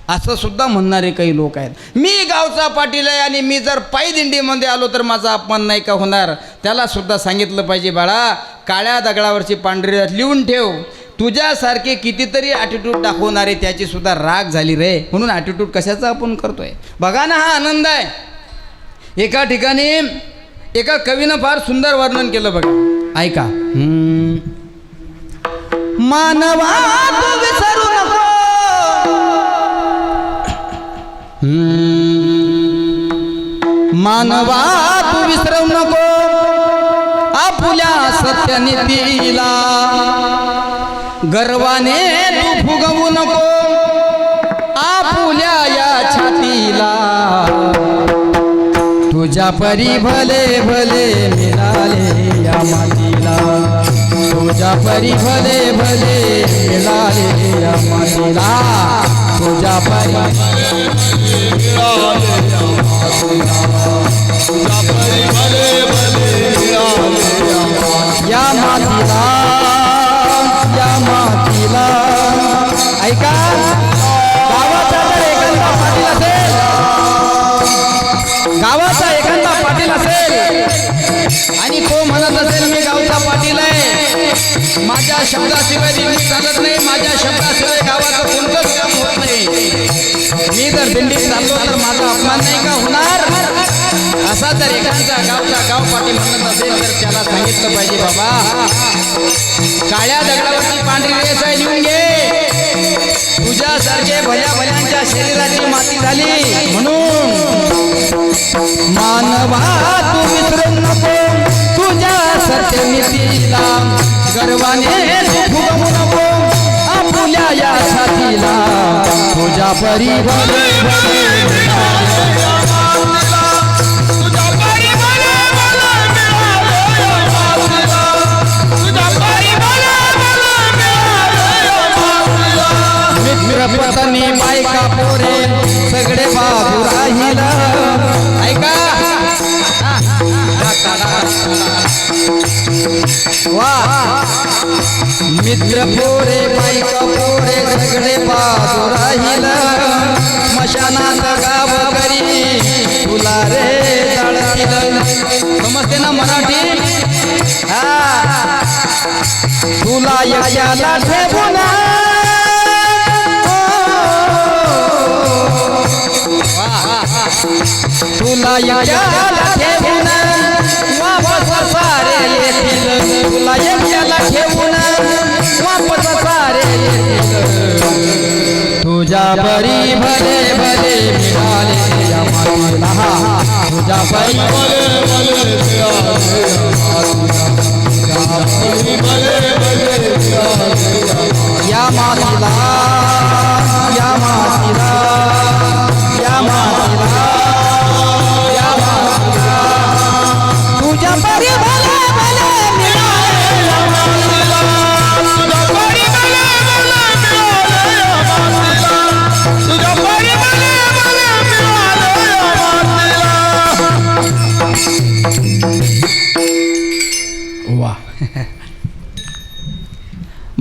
असं सुद्धा म्हणणारे काही लोक आहेत. मी गावचा पाटील आहे आणि मी जर पायी दिंडीमध्ये आलो तर माझा अपमान नाही का होणार. त्याला सुद्धा सांगितलं पाहिजे, बाळा काळ्या दगडावरची पांढरी लिहून ठेव, तुझ्यासारखे कितीतरी ॲटिट्यूड दाखवणारे त्याची सुद्धा राग झाली रे. म्हणून ॲटिट्यूड कशाचा आपण करतोय. बघा ना, हा आनंद आहे. एका ठिकाणी एका कवीनं फार सुंदर वर्णन केलं बघा, ऐका. मानवा तू विसरू नको, मानवा तू विसरू नको आपुल्या सत्यनीतीला, गर्वाने तू फुगवू नको आपुल्या या छातीला. तुझ्या परी भले भले मिळाले या मातीला, तुझ्या परी भले भले मिळाले या मातीला, तुझ्या परी या मातीला, या मातीला. ऐका, गावाचा जर एखादा पाटील असेल, गावाचा एखादा पाटील असेल आणि तो म्हणत असेल मी गावचा पाटील आहे, माझ्या शब्दाशिवाय दिंडी चालत नाही, माझ्या शब्दाशिवाय गावाचं कोणतंच काम होत नाही, मी जर दिंडीत चाललो तर माझा अपमान नाही का होणार, असा जर एखादा गाव पाठी म्हणत असेल तर त्याला सांगितलं पाहिजे बाबा काळ्या दगडावरची पांढरी रेष आहे लिहून घे तुझ्यासारखे भल्या शरीराची माती झाली म्हणून मानवा तू विसरू नको तुझ्यासारख्या नीतीला गर्वाने तू फुगवू नको आपुल्या या छातीला तुझ्या परी भले पत्नी बायका पोरे सगळे बाजू राहिला ऐका वा मित्र पोरे बायका पोरे सगळे बाजू राहिला मशानात गाव करी तुला रे जाळतील समजते ना मराठी तुला याला ठेवून तुला याला ठेवून वापस सारे येतील तुला याला ठेवून वापस सारे येतील तुझ्या परी भले भले मिळाले या मातीला तुझ्या परी भले भले या मातीला या मातीला या मातीला तुझ्या परी भले भले मिळाले या मातीला तुझ्या परी भले भले मिळाले या मातीला तुझ्या परी भले भले मिळाले या मातीला वा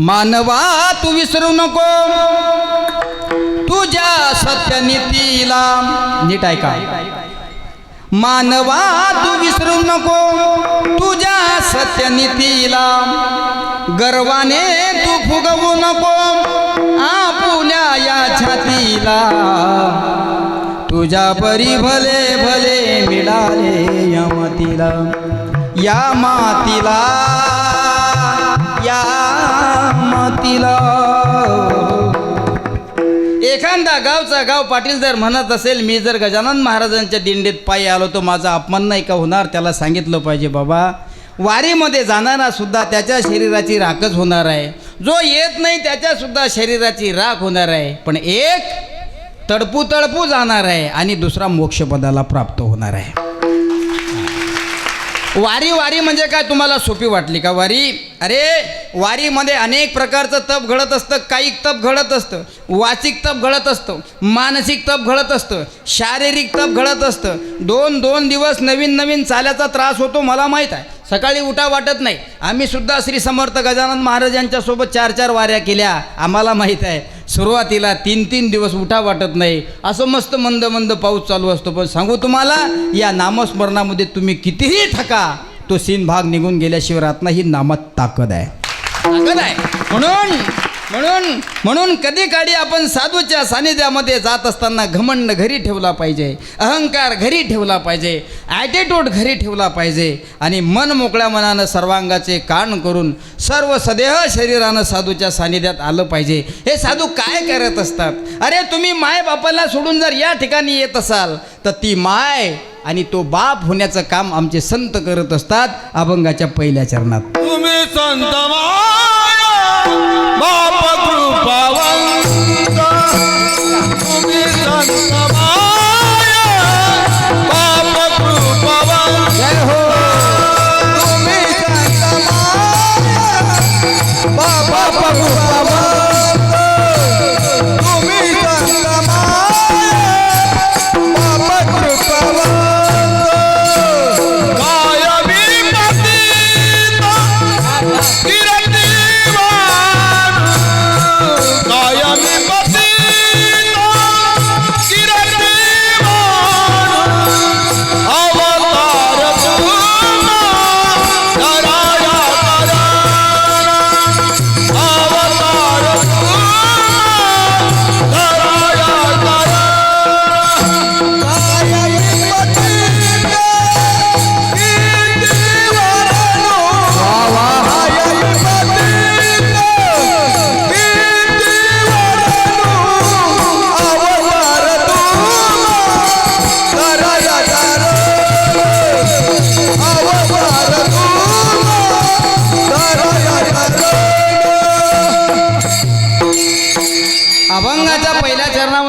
मानवा तू विसरू नको तुझ्या सत्यनीतीला नीट ऐका मानवा तू विसरू नको तुझ्या सत्यनीतीला गर्वाने तू फुगवू नको आपुल्या या छातीला तुझ्या परी भले भले मिळाले या मातीला या मातीला या मातीला एखादा गावचा गाव पाटील जर म्हणत असेल मी जर गजानन महाराजांच्या दिंडीत पायी आलो तो माझा अपमान नाही का होणार त्याला सांगितलं पाहिजे बाबा वारीमध्ये जाणारा सुद्धा त्याच्या शरीराची राखच होणार आहे जो येत नाही त्याच्या सुद्धा शरीराची राख होणार आहे पण एक तडपू तडपू जाणार आहे आणि दुसरा मोक्षपदाला प्राप्त होणार आहे वारी म्हणजे काय तुम्हाला सोपी वाटली का वारी अरे वारीमध्ये अनेक प्रकारचं तप घडत असतं कायिक तप घडत असतं वाचिक तप घडत असतं मानसिक तप घडत असतं शारीरिक तप घडत असतं दोन दिवस नवीन चाल्याचा त्रास होतो मला माहीत आहे सकाळी उठा वाटत नाही आम्ही सुद्धा श्री समर्थ गजानन महाराजांच्या सोबत 4 वाऱ्या केल्या आम्हाला माहीत आहे सुरुवातीला 3 दिवस उठा वाटत नाही असं मस्त मंद पाऊस चालू असतो पण सांगू तुम्हाला या नामस्मरणामध्ये तुम्ही कितीही थका तो सीन भाग निघून गेल्याशिवाय राहत नाही नामात ताकद आहे म्हणून कधी काळी आपण साधूच्या सानिध्यामध्ये जात असताना घमंड घरी ठेवला पाहिजे अहंकार घरी ठेवला पाहिजे ॲटिट्यूड घरी ठेवला पाहिजे आणि मन मोकळ्या मनानं सर्वांगाचे कान करून सर्व सदेह शरीरानं साधूच्या सानिध्यात आलं पाहिजे हे साधू काय करत असतात अरे तुम्ही माय बापाला सोडून जर या ठिकाणी येत असाल तर ती माय आणि तो बाप होण्याचं काम आमचे संत करत असतात अभंगाच्या पहिल्या चरणात तुम्ही संत बाप कृपावंत तुम्ही संत बाप कृपावंत जय हो तुम्ही संत बाप कृपावंत तुम्ही संत बाप कृपावंत कायमी पतित कीर्तिमान कायमी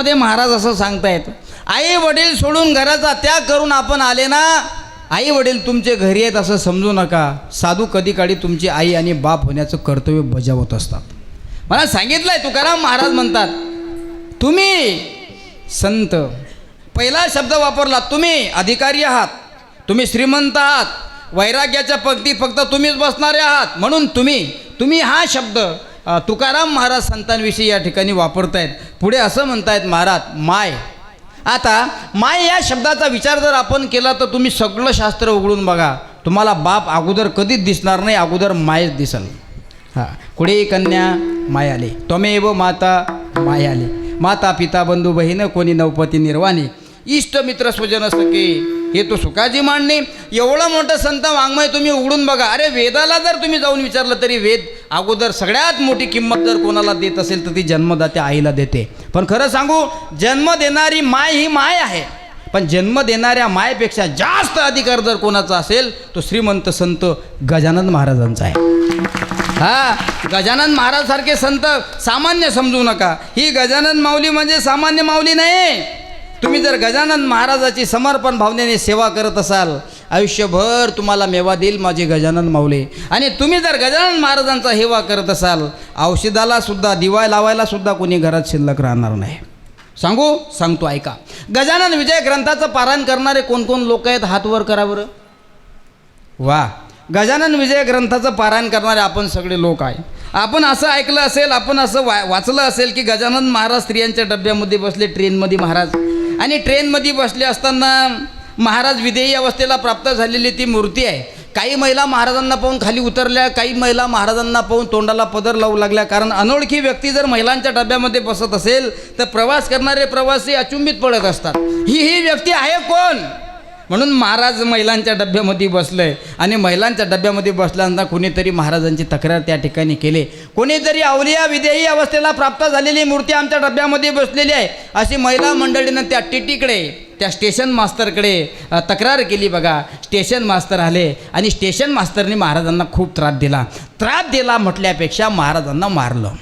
संतामध्ये महाराज असं सांगतायत, आई वडील सोडून घराचा त्याग करून आपण आले ना, आई वडील तुमचे घरी आहेत असं समजू नका. साधू कधी काळी तुमची आई आणि बाप होण्याचं कर्तव्य बजावत असतात. मला सांगितलंय तुकाराम महाराज म्हणतात, तुम्ही संत, पहिला शब्द वापरला, तुम्ही अधिकारी आहात, तुम्ही श्रीमंत आहात, वैराग्याच्या पंक्तीत फक्त तुम्हीच बसणारे आहात, म्हणून तुम्ही हा शब्द तुकाराम महाराज संतांविषयी या ठिकाणी वापरतायत. पुढे असं म्हणतायत महाराज, माय. आता माय या शब्दाचा विचार जर आपण केला तर तुम्ही सगळं शास्त्र उघडून बघा, तुम्हाला बाप अगोदर कधीच दिसणार नाही, अगोदर मायच दिसल. हां, कुडे कन्या माय आले, त्वमेव माता माय आले, माता पिता बंधू बहीण कोणी नवपती निर्वाणी, इष्ट मित्र स्वजन सखे हे तो सुखाची मांडणी. एवढं मोठं संत वाङ्मय तुम्ही उघडून बघा. अरे वेदाला जर तुम्ही जाऊन विचारलं तरी वेद अगोदर सगळ्यात मोठी किंमत जर कोणाला देत असेल तर ती जन्मदात्या आईला देते. पण खरं सांगू, जन्म देणारी माय ही माय आहे, पण जन्म देणाऱ्या मायपेक्षा जास्त अधिकार जर कोणाचा असेल तो श्रीमंत संत गजानन महाराजांचा आहे. हा, गजानन महाराज सारखे संत सामान्य समजू नका. ही गजानन माऊली म्हणजे सामान्य माऊली नाही. तुम्ही जर गजानन महाराजाची समर्पण भावनेने सेवा करत असाल, आयुष्यभर तुम्हाला मेवा देईल माझे गजानन माऊली. आणि तुम्ही जर गजानन महाराजांचा हेवा करत असाल, औषधाला सुद्धा, दिवा लावायला सुद्धा कोणी घरात शिल्लक राहणार नाही. सांगतो ऐका. गजानन विजय ग्रंथाचं पारायण करणारे कोण कोण लोक आहेत, हात वर करा बरं. वा, गजानन विजय ग्रंथाचं पारायण करणारे आपण सगळे लोक आहे. आपण असं ऐकलं असेल, आपण असं वाचलं असेल की गजानन महाराज स्त्रियांच्या डब्यामध्ये बसले ट्रेनमध्ये महाराज, आणि ट्रेनमध्ये बसले असताना महाराज विधेयी अवस्थेला प्राप्त झालेली ती मूर्ती आहे. काही महिला महाराजांना पाहून खाली उतरल्या, काही महिला महाराजांना पाहून तोंडाला पदर लावू लागल्या. कारण अनोळखी व्यक्ती जर महिलांच्या डब्यामध्ये बसत असेल तर प्रवास करणारे प्रवासी अचंबित पडत असतात, ही व्यक्ती आहे कोण. म्हणून महाराज महिलांच्या डब्यामध्ये बसले, आणि महिलांच्या डब्यामध्ये बसल्यानंतर कोणीतरी महाराजांची तक्रार त्या ठिकाणी केली. कोणीतरी अवलिया विधेयी अवस्थेला प्राप्त झालेली मूर्ती आमच्या डब्यामध्ये बसलेली आहे अशी महिला मंडळीनं त्या टीटीकडे, त्या स्टेशन मास्तरकडे तक्रार केली. बघा, स्टेशन मास्तर आले आणि स्टेशन मास्तरने महाराजांना खूप त्रास दिला म्हटल्यापेक्षा महाराजांना मारलं.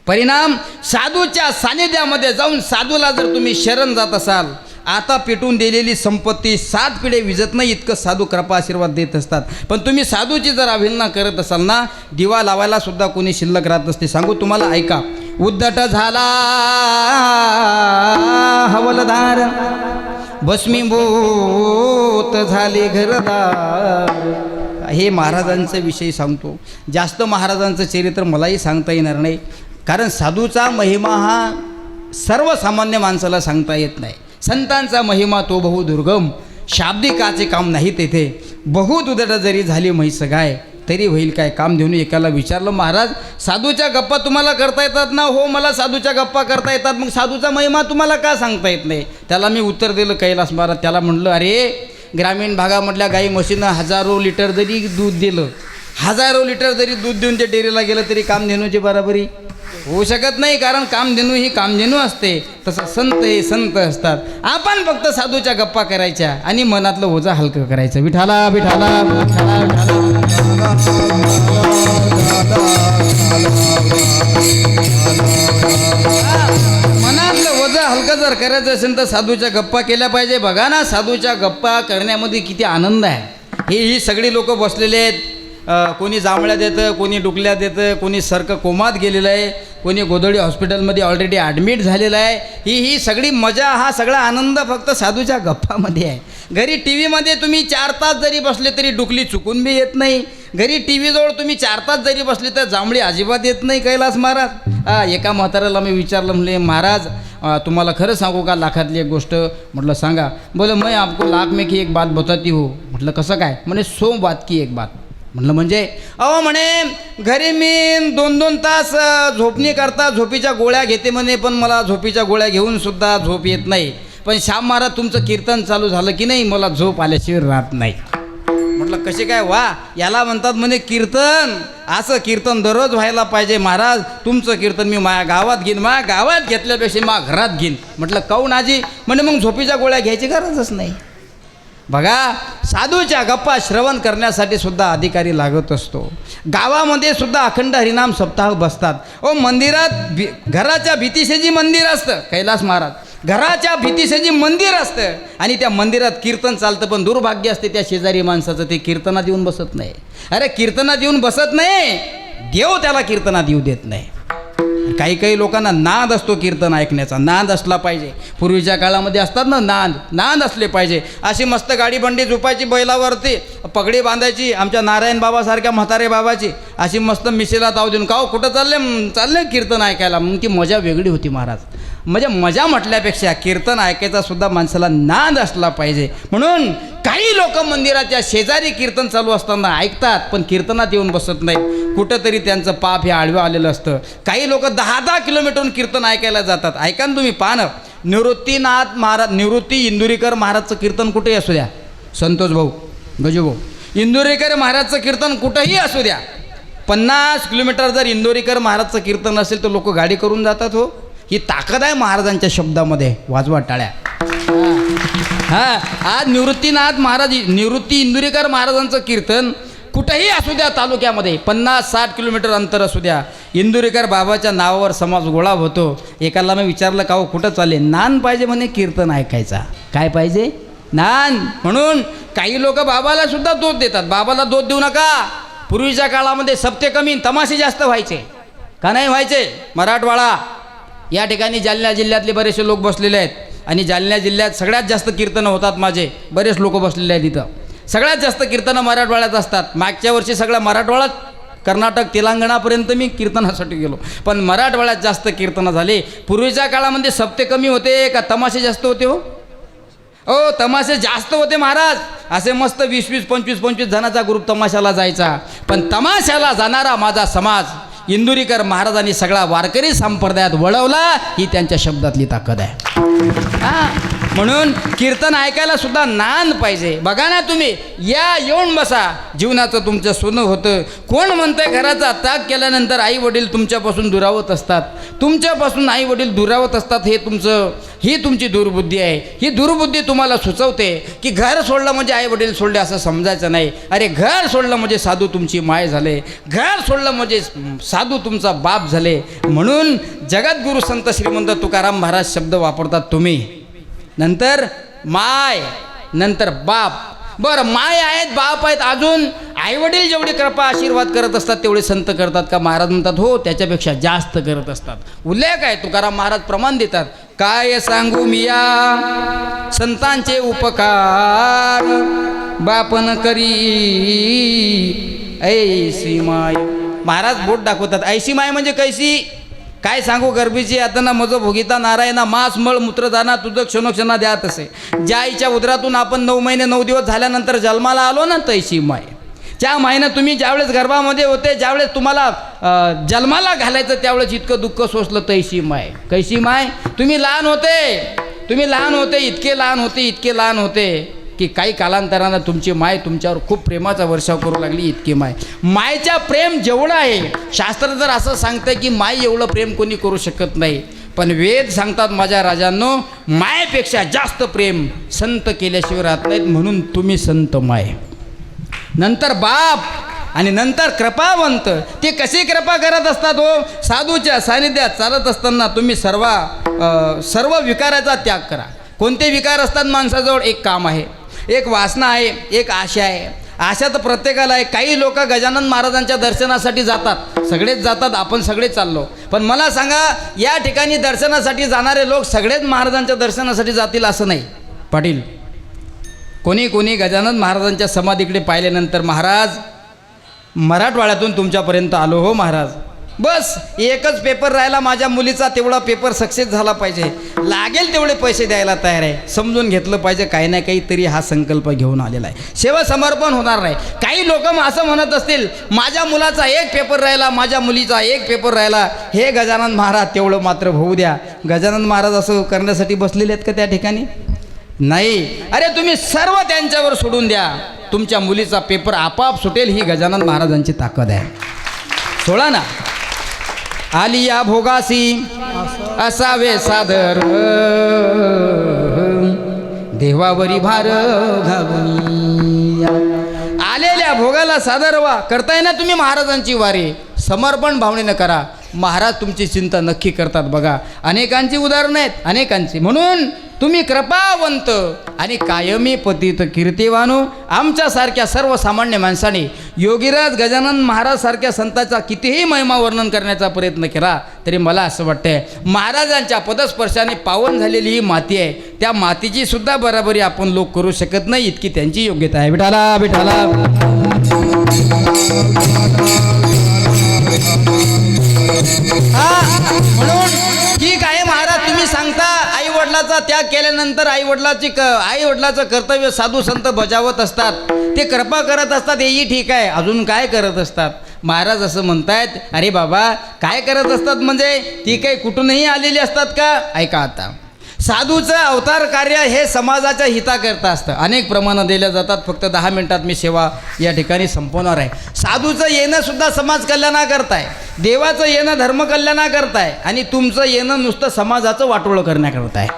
परिणाम, साधूच्या सानिध्यामध्ये जाऊन साधूला जर तुम्ही शरण जात असाल, आता पेटून दिलेली संपत्ती 7 पिढे विजत नाही इतकं साधू कृपा आशीर्वाद देत असतात. पण तुम्ही साधूची जर अवहेलना करत असाल ना, दिवा लावायला सुद्धा कोणी शिल्लक राहत नसते. सांगू तुम्हाला, ऐका. उद्धट झाला हवलदार, भस्मीभूत झाले घरदार. हे महाराजांचा विषय सांगतो. जास्त महाराजांचं चरित्र मलाही सांगता येणार नाही, कारण साधूचा महिमा हा सर्वसामान्य माणसाला सांगता येत नाही. संतांचा महिमा तो बहु दुर्गम, शाब्दिकाचे काम नाही तेथे. बहुत उदट जरी झाली म्हैस गाय, तरी होईल काय काम. देऊन एकाला विचारलं, महाराज साधूच्या गप्पा तुम्हाला करता येतात ना? हो, मला साधूच्या गप्पा करता येतात. मग साधूचा महिमा तुम्हाला का सांगता येत नाही? त्याला मी उत्तर दिलं कैलास महाराज. त्याला म्हणलं, अरे ग्रामीण भागामधल्या गाई म्हशीनं 1000 लिटर जरी दूध दिलं, 1000 लिटर जरी दूध देऊन ते डेअरीला गेलं तरी कामधेनूची बराबरी होऊ शकत नाही. कारण कामधेनू ही कामधेनू असते, तसं संत हे संत असतात. आपण फक्त साधूच्या गप्पा करायच्या आणि मनातलं ओझं हलकं करायचं. विठाला विठाला विठाला विठाला. मनातलं ओझं हलकं जर करायचं असेल तर साधूच्या गप्पा केल्या पाहिजे. बघा ना, साधूच्या गप्पा करण्यामध्ये किती आनंद आहे. ही सगळी लोक बसलेले आहेत. कोणी जांभळ्या देतं, कोणी डुकल्या देतं, कोणी सर्क कोमात गेलेलं आहे, कोणी गोधडी हॉस्पिटलमध्ये ऑलरेडी ॲडमिट झालेलं आहे. ही सगळी मजा, हा सगळा आनंद फक्त साधूच्या गप्पामध्ये आहे. घरी टी व्हीमध्ये तुम्ही 4 तास जरी बसले तरी डुकली चुकून बी येत नाही. घरी टी व्हीजवळ तुम्ही 4 तास जरी बसले तर जांभळी अजिबात येत नाही. कैलास महाराज. एका म्हाताऱ्याला मी विचारलं, म्हणले महाराज तुम्हाला खरं सांगू का लाखातली एक गोष्ट? म्हटलं सांगा. बोले मैं आपको लाख में की एक बात बताती हूँ. म्हटलं कसं काय? म्हणे 100 बात की एक बात. म्हटलं म्हणजे? अहो म्हणे, घरी मी 2-2 तास झोपणी करता झोपीच्या गोळ्या घेते म्हणे, पण मला झोपीच्या गोळ्या घेऊन सुद्धा झोप येत नाही. पण श्याम महाराज तुमचं कीर्तन चालू झालं की नाही मला झोप आल्याशिवाय राहत नाही. म्हटलं कसे काय? वा, याला म्हणतात म्हणे कीर्तन. असं कीर्तन दररोज व्हायला पाहिजे महाराज. तुमचं कीर्तन मी माझ्या गावात घेईन, माझ्या गावात घेतल्यापेक्षा माझ्या घरात घेईन. म्हटलं काऊन आजी? म्हणे मग झोपीच्या गोळ्या घ्यायची गरजच नाही. बघा, साधूच्या गप्पा श्रवण करण्यासाठी सुद्धा अधिकारी लागत असतो. गावामध्ये सुद्धा अखंड हरिनाम सप्ताह बसतात. ओ मंदिरात घराच्या भीतीशेजी मंदिर असतं, कैलास महाराज घराच्या भीतीशेजी मंदिर असतं आणि त्या मंदिरात कीर्तन चालतं. पण दुर्भाग्य असते त्या शेजारी माणसाचं, ते कीर्तनात येऊन बसत नाही. अरे कीर्तनात येऊन बसत नाही, देव त्याला कीर्तनात येऊ देत नाही. काही काही लोकांना नाद असतो कीर्तन ऐकण्याचा, नाद असला पाहिजे. पूर्वीच्या काळामध्ये असतात ना नाद असले पाहिजे. अशी मस्त गाडी बंडी झोपायची, बैलावरती पगडी बांधायची, आमच्या नारायण बाबासारख्या म्हातारे बाबाची अशी मस्त मिशीला ताव देऊन, का कुठं चालले कीर्तन ऐकायला. मग ती मजा वेगळी होती महाराज. म्हणजे मजा म्हटल्यापेक्षा कीर्तन ऐकायचा सुद्धा माणसाला नाद असला पाहिजे. म्हणून काही लोक मंदिराच्या शेजारी कीर्तन चालू असताना ऐकतात, पण कीर्तनात येऊन बसत नाही. कुठंतरी त्यांचं पाप हे आडवं आलेलं असतं. काही लोक 10-10 किलोमीटरहून कीर्तन ऐकायला जातात. ऐका ना तुम्ही, पाहणं निवृत्तीनाथ महाराज, निवृत्ती इंदुरीकर महाराजचं कीर्तन कुठेही असू द्या, संतोष भाऊ गजूभाऊ इंदुरीकर महाराजचं कीर्तन कुठंही असू द्या, 50 किलोमीटर जर इंदुरीकर महाराजचं कीर्तन असेल तर लोक गाडी करून जातात. हो, ही ताकद आहे महाराजांच्या शब्दामध्ये. वाजवा टाळ्या. हां, आज निवृत्तीनाथ महाराज, निवृत्ती इंदुरीकर महाराजांचं कीर्तन कुठंही असू द्या, तालुक्यामध्ये 50-60 किलोमीटर अंतर असू द्या, इंदुरीकर बाबाच्या नावावर समाज गोळा होतो. एकाला मी विचारलं, का हो कुठं चालले? नान पाहिजे म्हणे कीर्तन ऐकायचा. काय पाहिजे? नान. म्हणून काही लोक बाबाला सुद्धा दोष देतात. बाबाला दोष देऊ नका. पूर्वीच्या काळामध्ये सप्ते कमी, तमाशे जास्त व्हायचे का नाही व्हायचे? मराठवाडा या ठिकाणी जालना जिल्ह्यातले बरेचसे लोक बसलेले आहेत आणि जालना जिल्ह्यात सगळ्यात जास्त कीर्तनं होतात. माझे बरेच लोक बसलेले आहेत इथं. सगळ्यात जास्त कीर्तनं मराठवाड्यात असतात. मागच्या वर्षी सगळ्या मराठवाड्यात, कर्नाटक तेलंगणापर्यंत मी कीर्तनासाठी गेलो, पण मराठवाड्यात जास्त कीर्तनं झाली. पूर्वीच्या काळामध्ये सप्ते कमी होते का तमाशे जास्त होते? हो तमाशे जास्त होते महाराज. असे मस्त 20-20, 25-25 जणांचा ग्रुप तमाशाला जायचा. पण तमाशाला जाणारा माझा समाज इंदुरीकर महाराजांनी सगळा वारकरी संप्रदायात वळवला. ही त्यांच्या शब्दातली ताकद आहे. म्हणून कीर्तन ऐकायला सुद्धा नाद पाहिजे. बघा ना तुम्ही, या येऊन बसा, जीवनाचं तुमचं सोनं होतं. कोण म्हणतंय घराचा त्याग केल्यानंतर आई वडील तुमच्यापासून दुरावत असतात, तुमच्यापासून आई वडील दुरावत असतात. ही तुमची दुर्बुद्धी आहे. ही दुर्बुद्धी तुम्हाला सुचवते की घर सोडलं म्हणजे आई वडील सोडले असं समजायचं नाही. अरे घर सोडलं म्हणजे साधू तुमची माय झाले, घर सोडलं म्हणजे साधू तुमचा बाप झाले. म्हणून जगद्गुरु संत श्रीमंत तुकाराम महाराज शब्द वापरतात तुम्ही. नंतर माय, नंतर बाप. बरं, माय आहेत, बाप आहेत, अजून आईवडील जेवढी कृपा आशीर्वाद करत असतात तेवढे संत करतात का? महाराज म्हणतात हो, त्याच्यापेक्षा जास्त करत असतात. उल्लेख आहे, तुकाराम महाराज प्रमाण देतात. काय सांगू मिया संतांचे उपकार, बापन करी ऐसी माय. महाराज बोट दाखवतात. ऐशी माय म्हणजे कैसी? काय सांगू, गर्भीची यातना मज भोगिता नारायणा, मास मळ मूत्रदाना तुझं क्षणोक्षणा द्यात असे. ज्या आईच्या उदरातून आपण 9 महिने 9 दिवस झाल्यानंतर जन्माला आलो ना, तैशी माय. त्या मायनं तुम्ही ज्यावेळेस गर्भामध्ये होते, ज्यावेळेस तुम्हाला जन्माला घालायचं त्यावेळेस इतकं दुःख सोसलं, तैशी माय. कैशी माय? तुम्ही लहान होते, इतके लहान होते की काही कालांतरानं तुमची माय तुमच्यावर खूप प्रेमाचा वर्षाव करू लागली. इतकी माय. मायच्या प्रेम जेवढं आहे, शास्त्र जर असं सांगतं की माय एवढं प्रेम कोणी करू शकत नाही, पण वेद सांगतात माझ्या राजांनो, मायपेक्षा जास्त प्रेम संत केल्याशिवाय राहत नाहीत. म्हणून तुम्ही संत माय, नंतर बाप आणि नंतर कृपावंत. ते कशी कृपा करत असतात हो? साधूच्या सानिध्यात चालत असताना तुम्ही सर्व विकाराचा त्याग करा. कोणते विकार असतात माणसाजवळ? एक काम आहे, एक वासना आहे, एक आशा आहे. आशा तर प्रत्येकाला आहे. काही लोक गजानन महाराजांच्या दर्शनासाठी जातात, सगळेच जातात, आपण सगळेच चाललो. पण मला सांगा, या ठिकाणी दर्शनासाठी जाणारे लोक सगळेच महाराजांच्या दर्शनासाठी जातील असं नाही पाटील. कोणी गजानन महाराजांच्या समाधीकडे पाहिल्यानंतर, महाराज मराठवाड्यातून तुमच्यापर्यंत आलो हो महाराज, बस एकच पेपर राहिला माझ्या मुलीचा, तेवढा पेपर सक्सेस झाला पाहिजे, लागेल तेवढे पैसे द्यायला तयार आहे. समजून घेतलं पाहिजे, काही ना काहीतरी हा संकल्प घेऊन आलेला आहे. सेवा समर्पण होणार नाही. काही लोक असं म्हणत असतील, माझ्या मुलाचा एक पेपर राहिला, माझ्या मुलीचा एक पेपर राहिला, हे गजानन महाराज तेवढं मात्र होऊ द्या. गजानन महाराज असं करण्यासाठी बसलेले आहेत का त्या ठिकाणी? नाही. अरे तुम्ही सर्व त्यांच्यावर सोडून द्या, तुमच्या मुलीचा पेपर आपाप सुटेल. ही गजानन महाराजांची ताकद आहे. सोडा ना. आलिया भोगासी असावे सादर, देवावरी भार घालून या. आलेल्या भोगाला सादर व्हा. करताय ना तुम्ही महाराजांची वारी, समर्पण भावनेनं करा. महाराज तुमची चिंता नक्की करतात. बघा अनेकांची उदाहरणं आहेत, अनेकांची. म्हणून तुम्ही कृपावंत आणि कायमी पतित कीर्तिवानो. आमच्यासारख्या सर्वसामान्य माणसाने योगीराज गजानन महाराज सारख्या संतांचा कितीही महिमा वर्णन करण्याचा प्रयत्न केला तरी मला असं वाटतंय महाराजांच्या पदस्पर्शाने पावन झालेली ही माती आहे, त्या मातीची सुद्धा बराबरी आपण लोक करू शकत नाही, इतकी त्यांची योग्यता आहे. विठाला विठाला. म्हणून ठीक आहे महाराज, तुम्ही सांगता आई वडिलाचा त्याग केल्यानंतर आई वडिलाचं कर्तव्य साधू संत बजावत असतात, ते कृपा करत असतात, हेही ठीक आहे. अजून काय करत असतात महाराज असं म्हणतायत. अरे बाबा काय करत असतात म्हणजे ती काही कुठूनही आलेली असतात का? ऐका आता, साधूचं अवतार कार्य हे समाजाच्या हिताकरता असतं. अनेक प्रमाणं दिल्या जातात. फक्त 10 मिनिटात मी सेवा या ठिकाणी संपवणार आहे. साधूचं येणं सुद्धा समाज कल्याणाकरता आहे, देवाचं येणं धर्मकल्याणाकरता आहे, आणि तुमचं येणं नुसतं समाजाचं वाटोळं करण्याकरता आहे.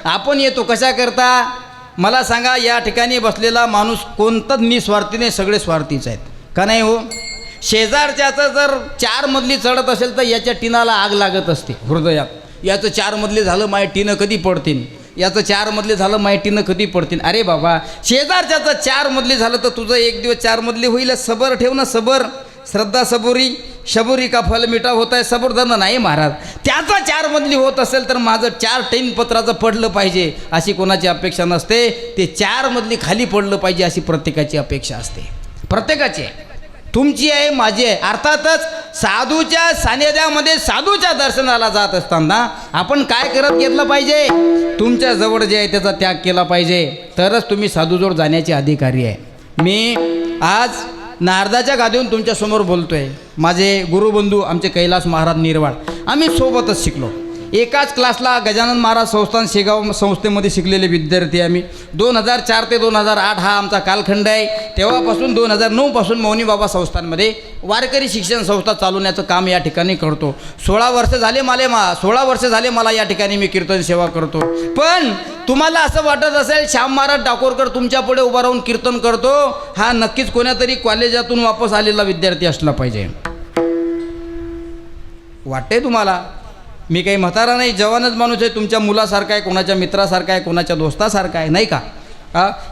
आपण येतो कशाकरता मला सांगा. या ठिकाणी बसलेला माणूस कोणताच निस्वार्थी नाही, सगळे स्वार्थीच आहेत का नाही हो? शेजारच्याचं जर 4 मजली चढत असेल तर याच्या टिनाला आग लागत असते हृदयात. याचं 4 मजली झालं माय टिनं कधी पडतील, याचं 4 मजली झालं माय टिनं कधी पडतील. अरे बाबा शेजारच्याचं 4 मजली झालं तर तुझं एक दिवस 4 मजली होईल. सबर ठेव ना, सबर. श्रद्धा सबुरी, शबुरी का फल मिठा होत आहे, सबुर धरणं नाही महाराज. त्याचा 4 मजली होत असेल तर माझं 4 टैन पत्राचं पडलं पाहिजे अशी कोणाची अपेक्षा नसते. ते 4 मजली खाली पडलं पाहिजे अशी प्रत्येकाची अपेक्षा असते. प्रत्येकाची आहे, तुमची आहे, माझी आहे. अर्थातच साधूच्या सानिध्यामध्ये साधूच्या दर्शनाला जात असताना आपण काय करत घेतलं पाहिजे? तुमच्या जवळ जे आहे त्याचा त्याग केला पाहिजे, तरच तुम्ही साधूजवळ जाण्याचे अधिकारी आहे. मी आज नारदाच्या गादीवरून तुमच्यासमोर बोलतोय. माझे गुरुबंधू आमचे कैलास महाराज निर्वाळ, आम्ही सोबतच शिकलो. एकाच क्लासला गजानन महाराज संस्थान शेगाव संस्थेमध्ये शिकलेले विद्यार्थी आम्ही. 2004 ते 2008 हा आमचा कालखंड आहे. तेव्हापासून 2009 पासून मौनी बाबा संस्थांमध्ये वारकरी शिक्षण संस्था चालवण्याचं काम या ठिकाणी करतो. 16 वर्ष झाले मला या ठिकाणी मी कीर्तन सेवा करतो. पण तुम्हाला असं वाटत असेल श्याम महाराज डाकोरकर तुमच्या पुढे उभा राहून कीर्तन करतो, हा नक्कीच कोण्यातरी कॉलेजातून वापस आलेला विद्यार्थी असला पाहिजे. वाटते तुम्हाला? मी काही म्हातारा नाही, जवानच माणूस आहे. तुमच्या मुलासारखा आहे, कोणाच्या मित्रासारखा आहे, कोणाच्या दोस्तासारखा आहे, नाही का?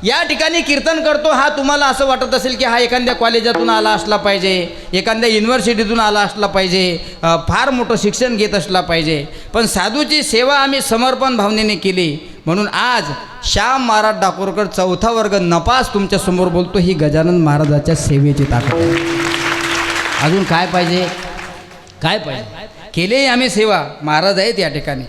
या ठिकाणी कीर्तन करतो, हा तुम्हाला असं वाटत असेल की हा एखाद्या कॉलेजातून आला असला पाहिजे, एखाद्या युनिव्हर्सिटीतून आला असला पाहिजे, फार मोठं शिक्षण घेत असला पाहिजे. पण साधूची सेवा आम्ही समर्पण भावनेने केली म्हणून आज श्याम महाराज डाकोरकर 4था वर्ग नपास तुमच्यासमोर बोलतो. ही गजानन महाराजाच्या सेवेची ताकद आहे. अजून काय पाहिजे? काय पाहिजे? केले आम्ही सेवा. महाराज आहेत या ठिकाणी.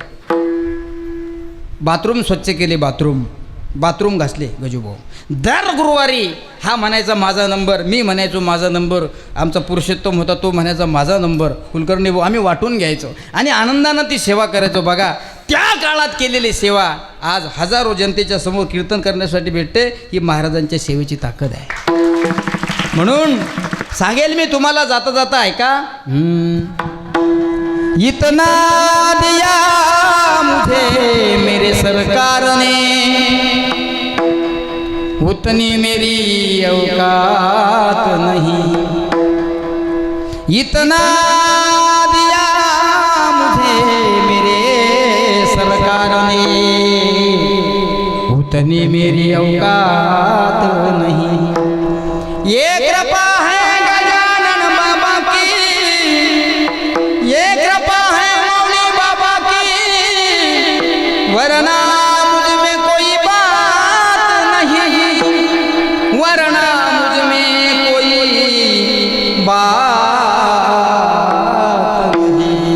बाथरूम स्वच्छ केले, बाथरूम घासले गजूभाऊ. दर गुरुवारी हा म्हणायचा माझा नंबर, मी म्हणायचो माझा नंबर, आमचा पुरुषोत्तम होता तो म्हणायचा माझा नंबर. कुलकर्णी भाऊ आम्ही वाटून घ्यायचो आणि आनंदानं ती सेवा करायचो. बघा त्या काळात केलेली सेवा आज हजारो जनतेच्या समोर कीर्तन करण्यासाठी भेटते. ही महाराजांच्या सेवेची ताकद आहे. म्हणून सांगेल मी तुम्हाला जाता जाता ऐका. इतना दिया मुझे मेरे सरकार ने, उतनी मेरी औकात नहीं. इतना दिया मुझे मेरे सरकार ने, उतनी मेरी औकात नहीं. ये कृपा है गजानन बाबा की, ये कृपा है मौनी बाबा की, वरना मुझ में कोई बात नहीं, वरना मुझ में कोई बात नहीं.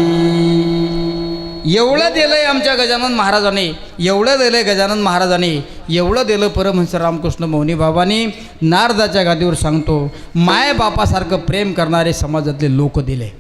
एवढं दिलंय आमच्या गजानन महाराजांनी, एवढं दिलंय गजानन महाराजांनी, एवढं दिलं परमहंस रामकृष्ण मौनी बाबांनी. नारदाच्या गादीवर सांगतो, माय बापासारखं प्रेम करणारे समाजातले लोक दिले,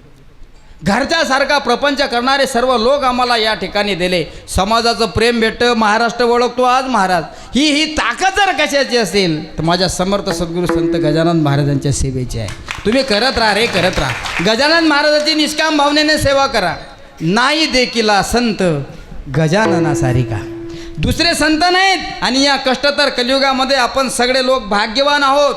घरच्यासारखा प्रपंच करणारे सर्व लोक आम्हाला या ठिकाणी दिले. समाजाचं प्रेम भेटतं, महाराष्ट्र ओळखतो आज महाराज. ही ताकद जर कशाची असेल तर माझ्या समर्थ सद्गुरू संत गजानन महाराजांच्या सेवेची आहे. तुम्ही करत राहा रे, करत राहा. गजानन महाराजांची निष्काम भावनेने सेवा करा. नाही देखिला संत गजानना सारिका, दुसरे संत नाहीत. आणि या कष्टतर कलियुगामध्ये आपण सगळे लोक भाग्यवान आहोत.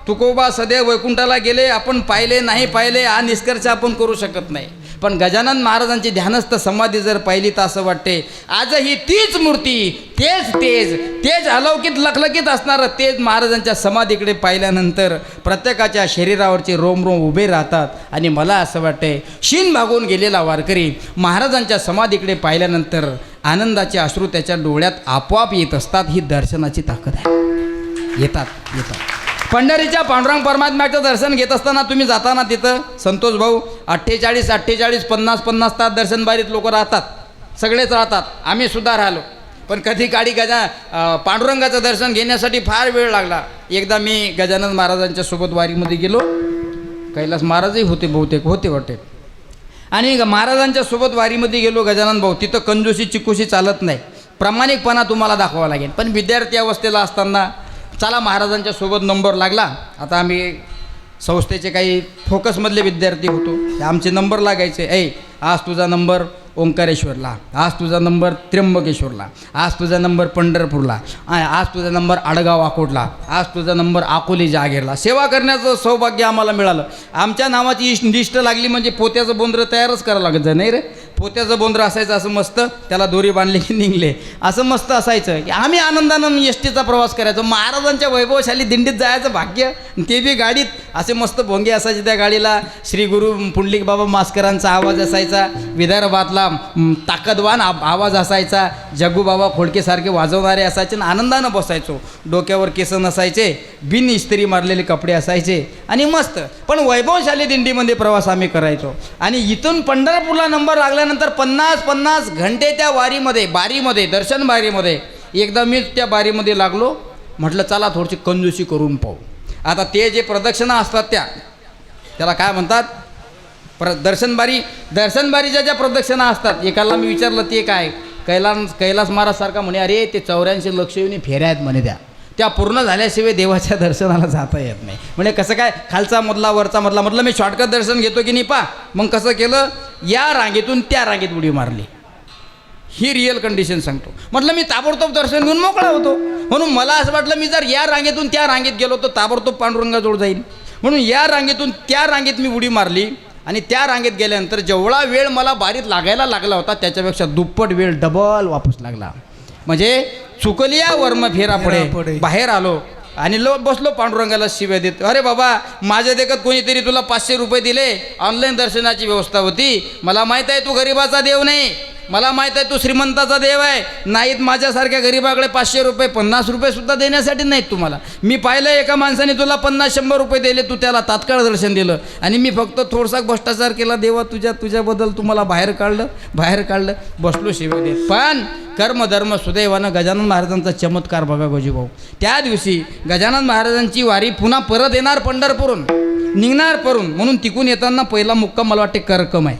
तुकोबा सदैव वैकुंठाला गेले, आपण पाहिले नाही पाहिले हा निष्कर्ष आपण करू शकत नाही. पण गजानन महाराजांची ध्यानस्थ समाधी जर पाहिली तर असं वाटते आजही तीच मूर्ती, तेज अलौकिक लखलखीत असणारं तेज महाराजांच्या समाधीकडे पाहिल्यानंतर प्रत्येकाच्या शरीरावरचे रोम उभे राहतात. आणि मला असं वाटते शीन भागून गेलेला वारकरी महाराजांच्या समाधीकडे पाहिल्यानंतर आनंदाचे अश्रू त्याच्या डोळ्यात आपोआप येत असतात. ही दर्शनाची ताकद आहे. येतात. पंढरीच्या पांडुरंग परमात्म्याचं दर्शन घेत असताना तुम्ही जाताना तिथं संतोष भाऊ 48 50 तास दर्शन बारीत लोक राहतात, सगळेच राहतात, आम्ही सुद्धा राहिलो. पण कधी काडी पांडुरंगाचं दर्शन घेण्यासाठी फार वेळ लागला. एकदा मी गजानन महाराजांच्या सोबत वारीमध्ये गेलो. कैलास महाराजही होते, बहुतेक होते वाटते. आणि महाराजांच्या सोबत वारीमध्ये गेलो गजानन भाऊ. तिथं कंजूसी चिकूशी चालत नाही, प्रामाणिकपणा तुम्हाला दाखवावा लागेल. पण विद्यार्थी अवस्थेला असताना चला महाराजांच्या सोबत नंबर लागला. आता आम्ही संस्थेचे काही फोकसमधले विद्यार्थी होतो, आमचे नंबर लागायचे. आज तुझा नंबर ओंकारेश्वरला, आज तुझा नंबर त्र्यंबकेश्वरला, आज तुझा नंबर पंढरपूरला, आज तुझा नंबर आडगाव अकोटला, आज तुझा नंबर अकोली जहागीरला. सेवा करण्याचं सौभाग्य आम्हाला मिळालं. आमच्या नावाची लिस्ट लागली म्हणजे पोत्याचं बोंद्र तयारच करावं लागत नाही रे. पोत्याचं बोंद्र असायचं असं मस्त, त्याला दोरी बांधली की निघले असं मस्त असायचं की आम्ही आनंदानं एसटीचा प्रवास करायचो. महाराजांच्या वैभवशाली दिंडीत जायचं भाग्य, ते बी गाडीत. असे मस्त भोंगे असायचे त्या गाडीला. श्री गुरु पुंडलिक बाबा मास्करांचा आवाज असायचा, विदर्भातला ताकदवान आवाज असायचा, जग्गू बाबा खोडकेसारखे वाजवणारे असायचे. आणि आनंदानं बसायचो. डोक्यावर केस नसायचे, बिन इस्त्री मारलेले कपडे असायचे आणि मस्त. पण वैभवशाली दिंडीमध्ये प्रवास आम्ही करायचो. आणि इथून पंढरपूरला नंबर लागल्यानंतर 50 घंटे त्या बारीमध्ये दर्शन बारीमध्ये. एकदा मी त्या बारीमध्ये लागलो, म्हटलं चला थोडीशी कंजूसी करून पाहू. आता ते जे प्रदक्षिणा असतात त्याला काय म्हणतात, दर्शनबारीच्या ज्या प्रदक्षिणा असतात. एकाला मी विचारलं ते काय, कैलास महाराज सारखा म्हणे अरे ते 84 लक्ष येऊन फेऱ्या आहेत म्हणे, त्या पूर्ण झाल्याशिवाय देवाच्या दर्शनाला जाता येत नाही. म्हणजे कसं काय, खालचा मधला वरचा मधला. म्हटलं मी शॉर्टकट दर्शन घेतो की नाही पा. मग कसं केलं, या रांगेतून त्या रांगेत उडी मारली. ही रिअल कंडिशन सांगतो. म्हटलं मी ताबडतोब दर्शन घेऊन मोकळा होतो. म्हणून मला असं वाटलं मी जर या रांगेतून त्या रांगेत गेलो तर ताबडतोब पांडुरंगाजवळ जाईल. म्हणून या रांगेतून त्या रांगेत मी उडी मारली. आणि त्या रांगेत गेल्यानंतर जेवढा वेळ मला बारीत लागायला लागला होता त्याच्यापेक्षा दुप्पट वेळ डबल वापस लागला. म्हणजे चुकलिया वर्म फेरा पडे. बाहेर आलो आणि बसलो पांडुरंगाला शिव्या देत. अरे बाबा माझ्या देखत कोणीतरी तुला 500 रुपये दिले, ऑनलाईन दर्शनाची व्यवस्था होती. मला माहीत आहे तू गरिबाचा देव नाही, मला माहीत आहे तू श्रीमंताचा देव आहे. नाहीत माझ्यासारख्या गरिबाकडे 500 रुपये 50 रुपये सुद्धा देण्यासाठी नाहीत तुम्हाला. मी पाहिलं एका माणसाने तुला 50-100 रुपये दिले, तू त्याला तात्काळ दर्शन दिलं आणि मी फक्त थोडासा भ्रष्टाचार केला. देवा तुझ्याबद्दल तुम्हाला बाहेर काढलं. बसलो शिव्या देत. पण कर्मधर्म सुदैवानं गजानन महाराजांचा चमत्कार बघा गोजीभाऊ. त्या दिवशी गजानन महाराजांची वारी पुन्हा परत येणार पंढरपूरहून, निघणार परून. म्हणून तिकून येताना पहिला मुक्काम मला वाटते करकम आहे.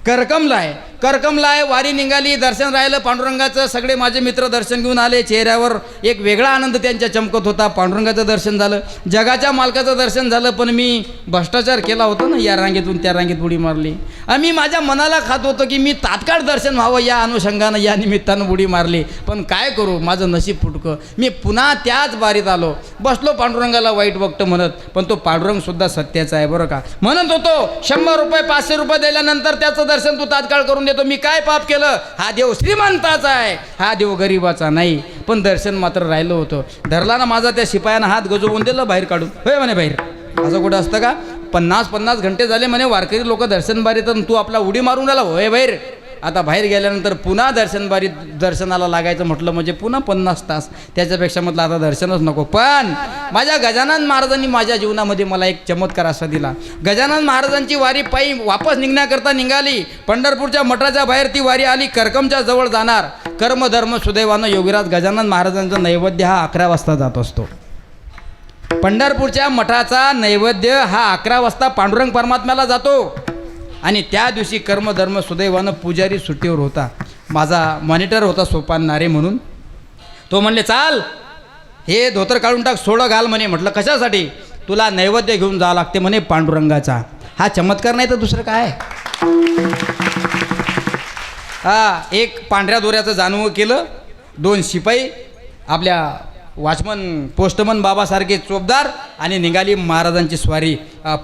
करकमला आहे. वारी निघाली, दर्शन राहिलं पांडुरंगाचं. सगळे माझे मित्र दर्शन घेऊन आले. चेहऱ्यावर एक वेगळा आनंद त्यांच्या चमकत होता. पांडुरंगाचं दर्शन झालं, जगाच्या मालकाचं दर्शन झालं. पण मी भ्रष्टाचार केला होता ना, या रांगेतून त्या रांगेत उडी मारली. आम्ही माझ्या मनाला खात होतं की मी तात्काळ दर्शन व्हावं या अनुषंगानं, या निमित्तानं उडी मारली. पण काय करू, माझं नशीब फुटकं. मी पुन्हा त्याच बारीत आलो, बसलो पांडुरंगाला वाईट वक्त म्हणत. पण तो पांडुरंग सुद्धा सत्याचा आहे बरं का. म्हणत होतो 100 रुपये 500 रुपये दिल्यानंतर त्याचं दर्शन तू तात्काळ करून देतो. मी काय पाप केलं, हा देव श्रीमंताचा आहे, हा देव गरिबाचा नाही. पण दर्शन मात्र राहिलं होतं. धरला ना माझा त्या शिपायानं हात गजवून दिलं बाहेर काढून. होय म्हणे बाहेर, असं कुठं असतं का. 50 घंटे झाले म्हणे वारकरी लोक दर्शन बारीत, तू आपला उडी मारून आला. होय बाहेर. आता बाहेर गेल्यानंतर पुन्हा दर्शनाला लागायचं म्हटलं म्हणजे पुन्हा 50 तास. त्याच्यापेक्षा म्हटलं आता दर्शनच नको. पण माझ्या गजानन महाराजांनी माझ्या जीवनामध्ये मला एक चमत्कार असा दिला. गजानन महाराजांची वारी पायी वापस निघण्याकरता निघाली. पंढरपूरच्या मठाच्या बाहेर ती वारी आली. करकमच्या जवळ जाणार. कर्मधर्म सुदैवानं योगीराज गजानन महाराजांचा नैवेद्य हा 11 वाजता जात असतो. पंढरपूरच्या मठाचा नैवेद्य हा 11 वाजता पांडुरंग परमात्म्याला जातो. आणि त्या दिवशी कर्मधर्म सुदैवानं पुजारी सुट्टीवर होता. माझा मॉनिटर होता सोपान नारे म्हणून. तो म्हणले चाल हे धोतर काढून टाक, सोडं घाल म्हणे. म्हटलं कशासाठी. तुला नैवेद्य घेऊन जावं लागते म्हणे पांडुरंगाचा. हा चमत्कार नाही तर दुसरं काय. एक पांढऱ्या दोऱ्याचं जानवं केलं, 2 शिपाई आपल्या वॉचमन पोस्टमन बाबासारखे चोपदार आणि निघाली महाराजांची स्वारी.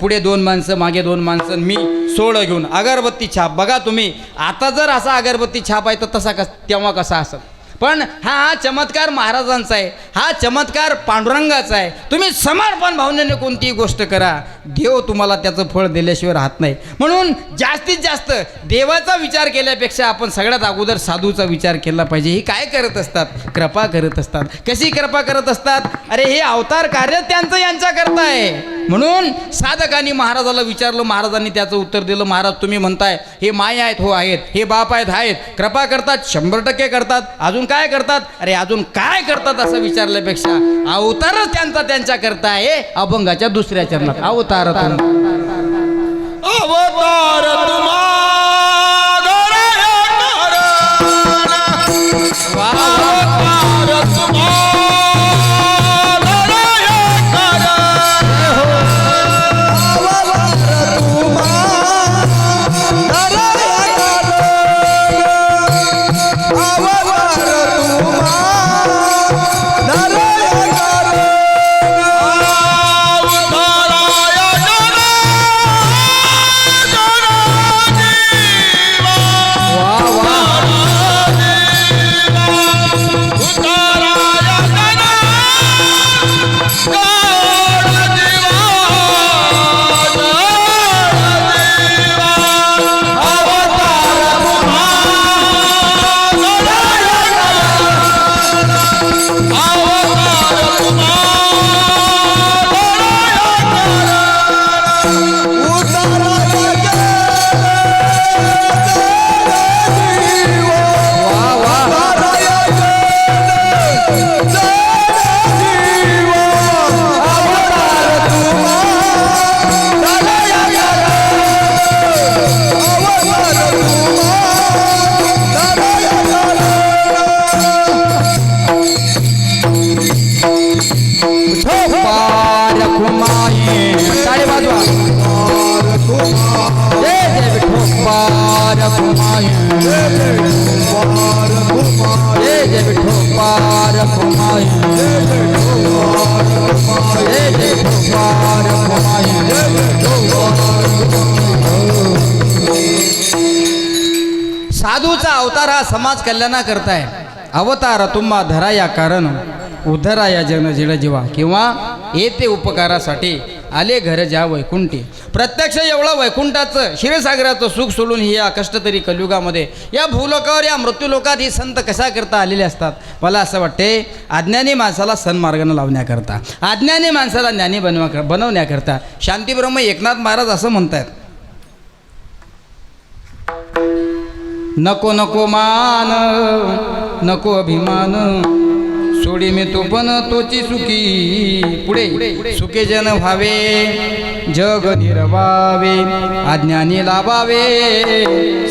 पुढे 2 माणसं, मागे 2 माणसं, मी सोळ घेऊन अगरबत्ती छाप. बघा तुम्ही, आता जर असा अगरबत्ती छाप आहे तर तसा तेव्हा कसा असेल. पण हा चमत्कार महाराजांचा आहे, हा चमत्कार पांडुरंगाचा आहे. तुम्ही समर्पण भावनेने कोणतीही गोष्ट करा, देव तुम्हाला त्याचं फळ दिल्याशिवाय राहत नाही. म्हणून जास्तीत जास्त देवाचा विचार केल्यापेक्षा आपण सगळ्यात अगोदर साधूचा विचार केला पाहिजे. ही काय करत असतात? कृपा करत असतात. कशी कृपा करत असतात? अरे हे अवतार कार्य त्यांचं यांच्या करता आहे. म्हणून साधकांनी महाराजाला विचारलं, महाराजांनी त्याचं उत्तर दिलं. महाराज तुम्ही म्हणताय हे माय आहेत, हो आहेत, हे बाप आहेत, कृपा करतात, 100% करतात, अजून काय करतात? अरे अजून काय करतात असं विचारल्यापेक्षा अवतारच त्यांच्या करता आहे. अभंगाच्या 2ऱ्या चरणात अवतार अवतार तुम्हा साधूचा अवतार हा समाज कल्याणा करताय. अवतार तुम्हा धराया कारण उद्धराया जन जीळ जीवा, किंवा येते उपकारासाठी आले घर ज्या वैकुंठी. प्रत्यक्ष एवढं वैकुंठाचं क्षीरसागराचं सुख सोडून ही या कष्टतरी कलियुगामध्ये या भूलोकावर या मृत्यूलोकात ही संत कशा करता आलेले असतात? मला असं वाटते अज्ञानी माणसाला सन्मार्गानं लावण्याकरता, अज्ञानी माणसाला ज्ञानी बनवण्याकरता. शांतीब्रह्म एकनाथ महाराज असं म्हणतात, नको नको मान नको अभिमान, सोडी मी तो पण तोची सुखी. पुढे सुखे जन व्हावे जग निर्वावे, अज्ञानी लाभावे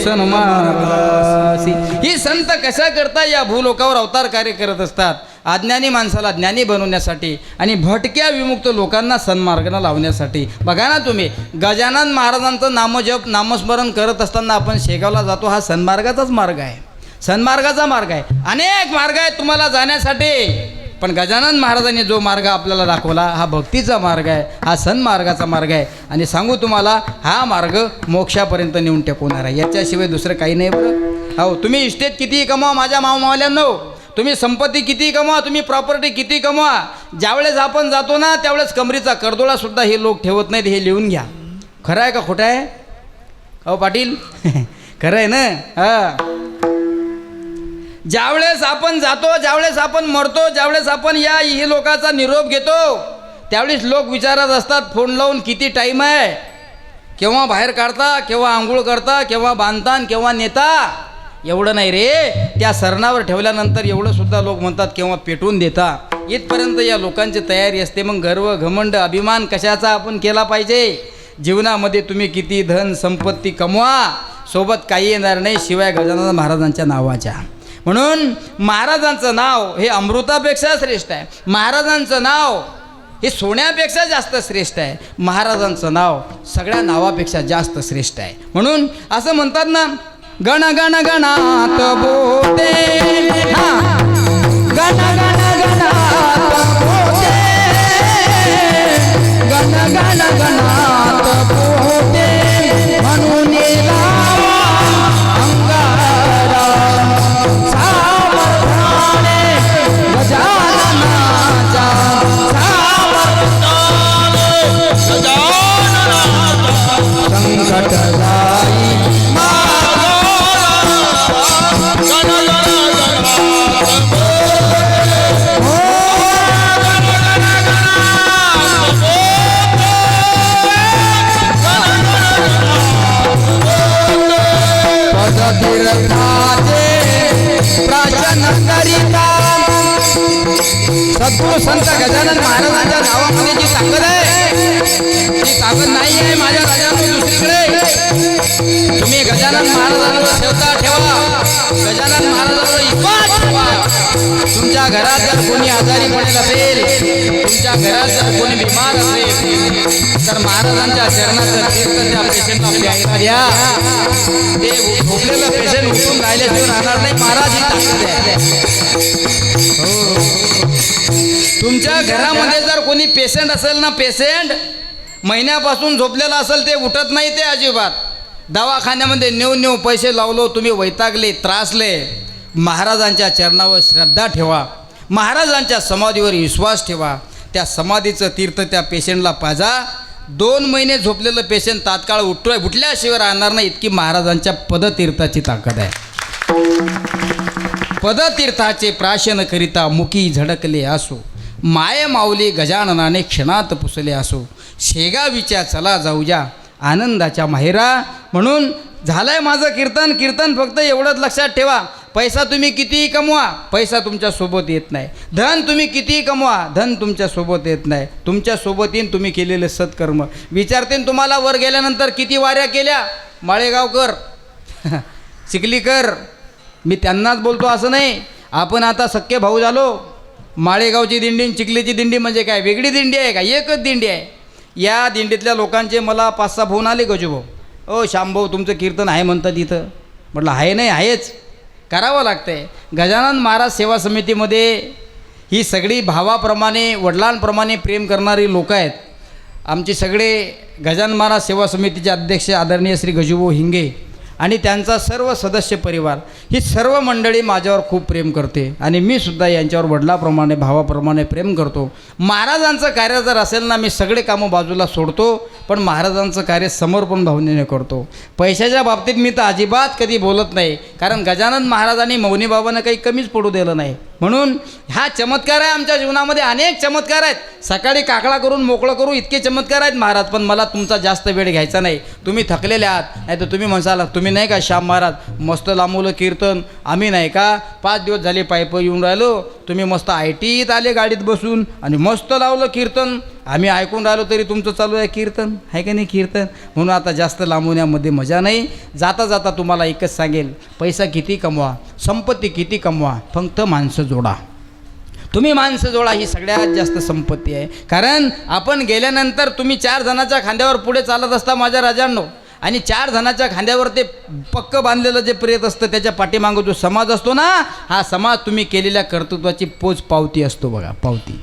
सन्मार्गासी. ही संत कशा करता या भूलोकावर अवतार कार्य करत असतात? अज्ञानी माणसाला ज्ञानी बनवण्यासाठी आणि भटक्या विमुक्त लोकांना सन्मार्गाने लावण्यासाठी. बघा ना तुम्ही, गजानन महाराजांचं नामजप नामस्मरण करत असताना आपण शेगावला जातो. हा सन्मार्गाचाच मार्ग आहे, सन्मार्गाचा मार्ग आहे. अनेक मार्ग आहेत तुम्हाला जाण्यासाठी, पण गजानन महाराजांनी जो मार्ग आपल्याला दाखवला हा भक्तीचा मार्ग आहे, हा सन्मार्गाचा मार्ग आहे. आणि सांगू तुम्हाला, हा मार्ग मोक्षापर्यंत नेऊन टेकवणार आहे, याच्याशिवाय दुसरं काही नाही बरं. हो, तुम्ही इस्टेट कितीही कमवा माझ्या मावमावल्यांनो, तुम्ही संपत्ती किती कमवा, तुम्ही प्रॉपर्टी किती कमवा, ज्यावेळेस आपण जातो ना त्यावेळेस कमरीचा करदोळासुद्धा हे लोक ठेवत नाहीत. हे लिहून घ्या. खरं आहे का खोटं आहे? अहो पाटील खरं आहे ना? हां, ज्यावेळेस आपण जातो, ज्यावेळेस आपण मरतो, ज्यावेळेस आपण या लोकाचा निरोप घेतो, त्यावेळेस लोक विचारत असतात फोन लावून किती टाईम आहे, केव्हा बाहेर काढता, केव्हा आंघोळ करता, केव्हा बांधता, केव्हा नेता. एवढं नाही रे, त्या सरणावर ठेवल्यानंतर एवढं सुद्धा लोक म्हणतात केव्हा पेटवून देता. इथपर्यंत या लोकांची तयारी असते. मग गर्व घमंड अभिमान कशाचा आपण केला पाहिजे? जीवनामध्ये तुम्ही किती धन संपत्ती कमवा, सोबत काही येणार नाही शिवाय गजानन महाराजांच्या नावाच्या. म्हणून महाराजांचं नाव हे अमृतापेक्षा श्रेष्ठ आहे. महाराजांचं नाव हे सोन्यापेक्षा जास्त श्रेष्ठ आहे. महाराजांचं नाव सगळ्या नावापेक्षा जास्त श्रेष्ठ आहे. म्हणून असं म्हणतात ना, गण गण गणात बोते हा गण गण गणात बोते गण गण गणात बोते म्हणून लावा अंगारा सावधाने गजाननाचा सावधाने संकट जाई प्राशन करिता सद्गुरु संत गजानन महाराजांच्या नावामध्ये जी ताकद आहे ती ताकद नाही आहे माझ्या राजांनी दुसरीकडे. तुम्ही गजानन महाराजांवर श्रद्धा ठेवा, गजानन महाराजांवर विश्वास ठेवा. तुमच्या घरात जर कोणी आजारी पडेल असेल, तुमच्या घरात जर कोणी बिमार असेल तर महाराजांच्या चरणाचं तीर्थ त्या पेशंटला प्यायला द्या. ते झोपलेलं पेशंट उठून राहिल्याशिवाय राहणार नाही. महाराज ही ताकद आहे. तुमच्या घरामध्ये जर कोणी पेशंट असेल ना, पेशंट महिन्यापासून झोपलेला असेल, ते उठत नाही ते अजिबात. दवाखान्यामध्ये नेऊ पैसे लावलो, तुम्ही वैतागले, त्रासले. महाराजांच्या चरणावर श्रद्धा ठेवा, महाराजांच्या समाधीवर विश्वास ठेवा. त्या समाधीचं तीर्थ त्या पेशंटला पाजा. 2 महिने झोपलेलं पेशंट तात्काळ उठल्याशिवाय राहणार नाही. इतकी महाराजांच्या पदतीर्थाची ताकद आहे. पदतीर्थाचे प्राशन करिता मुकी झडकले असो, माय माऊली गजाननाने क्षणात पुसले असो. शेगावीच्या चला जाऊया आनंदाच्या माहेरा. म्हणून झालंय माझं कीर्तन. कीर्तन फक्त एवढंच लक्षात ठेवा, पैसा तुम्ही कितीही कमवा, पैसा तुमच्या सोबत येत नाही. धन तुम्ही कितीही कमवा, धन तुमच्या सोबत येत नाही. तुमच्या सोबत येईन तुम्ही केलेले सत्कर्म. विचारतील तुम्हाला वर गेल्यानंतर किती वाऱ्या केल्या, माळेगावकर चिखलीकर, मी त्यांनाच बोलतो असं नाही. आपण आता सख्खे भाऊ झालो. माळेगावची दिंडी आणि चिखलीची दिंडी म्हणजे काय वेगळी दिंडी आहे का? एकच दिंडी आहे. या दिंडीतल्या लोकांचे मला 5-6 फोन आले. गजूभाऊ, ओ श्यामभाऊ तुमचं कीर्तन आहे म्हणतात इथं. म्हटलं आहे नाही, आहेच, करावं लागतं आहे. गजानन महाराज सेवा समितीमध्ये ही सगळी भावाप्रमाणे वडिलांप्रमाणे प्रेम करणारी लोक आहेत. आमचे सगळे गजानन महाराज सेवा समितीचे अध्यक्ष आदरणीय श्री गजूभाऊ हिंगे आणि त्यांचा सर्व सदस्य परिवार, ही सर्व मंडळी माझ्यावर खूप प्रेम करते आणि मी सुद्धा यांच्यावर वडिलाप्रमाणे भावाप्रमाणे प्रेम करतो. महाराजांचं कार्य जर असेल ना, मी सगळे कामं बाजूला सोडतो, पण महाराजांचं कार्य समर्पण भावनेने करतो. पैशाच्या बाबतीत मी तर अजिबात कधी बोलत नाही, कारण गजानन महाराजांनी मौनी बाबांना काही कमीच पडू दिलं नाही. म्हणून हा चमत्कार आहे आमच्या जीवनामध्ये. अनेक चमत्कार आहेत. सकाळी काकडा करून मोकळं करू इतके चमत्कार आहेत महाराज. पण मला तुमचा जास्त वेळ घ्यायचा नाही. तुम्ही थकलेले आहात, नाही तर तुम्ही म्हणसाल तुम्ही नाही का श्याम महाराज मस्त लांबवलं कीर्तन, आम्ही नाही का 5 दिवस झाले पायप येऊन राहिलो, तुम्ही मस्त ITत आले गाडीत बसून आणि मस्त लावलं कीर्तन, आम्ही ऐकून राहिलो तरी तुमचं चालू आहे कीर्तन, आहे का नाही कीर्तन. म्हणून आता जास्त लांबवण्यामध्ये मजा नाही. जाता जाता तुम्हाला एकच सांगेल, पैसा किती कमवा, संपत्ती किती कमवा, फक्त माणसं जोडा. तुम्ही माणसं जोडा, ही सगळ्यात जास्त संपत्ती आहे. कारण आपण गेल्यानंतर तुम्ही 4 जणांच्या खांद्यावर पुढे चालत असता माझ्या राजांनो, आणि 4 जणांच्या खांद्यावर ते पक्क बांधलेलं जे प्रेत असतं त्याच्या पाठीमागं जो समाज असतो ना, हा समाज तुम्ही केलेल्या कर्तृत्वाची पोच पावती असतो बघा, पावती.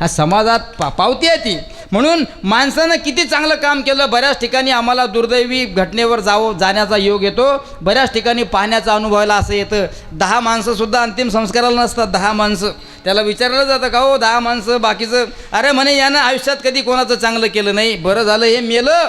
हा समाजात पावती आहे ती. म्हणून माणसानं किती चांगलं काम केलं. बऱ्याच ठिकाणी आम्हाला दुर्दैवी घटनेवर जाण्याचा योग येतो. बऱ्याच ठिकाणी पाहण्याचा अनुभवायला असं येतं, 10 माणसंसुद्धा अंतिम संस्काराला नसतात. 10 माणसं. त्याला विचारलं जातं का हो 10 माणसं बाकीचं, अरे म्हणे यानं आयुष्यात कधी कोणाचं चांगलं केलं नाही, बरं झालं हे मेलं.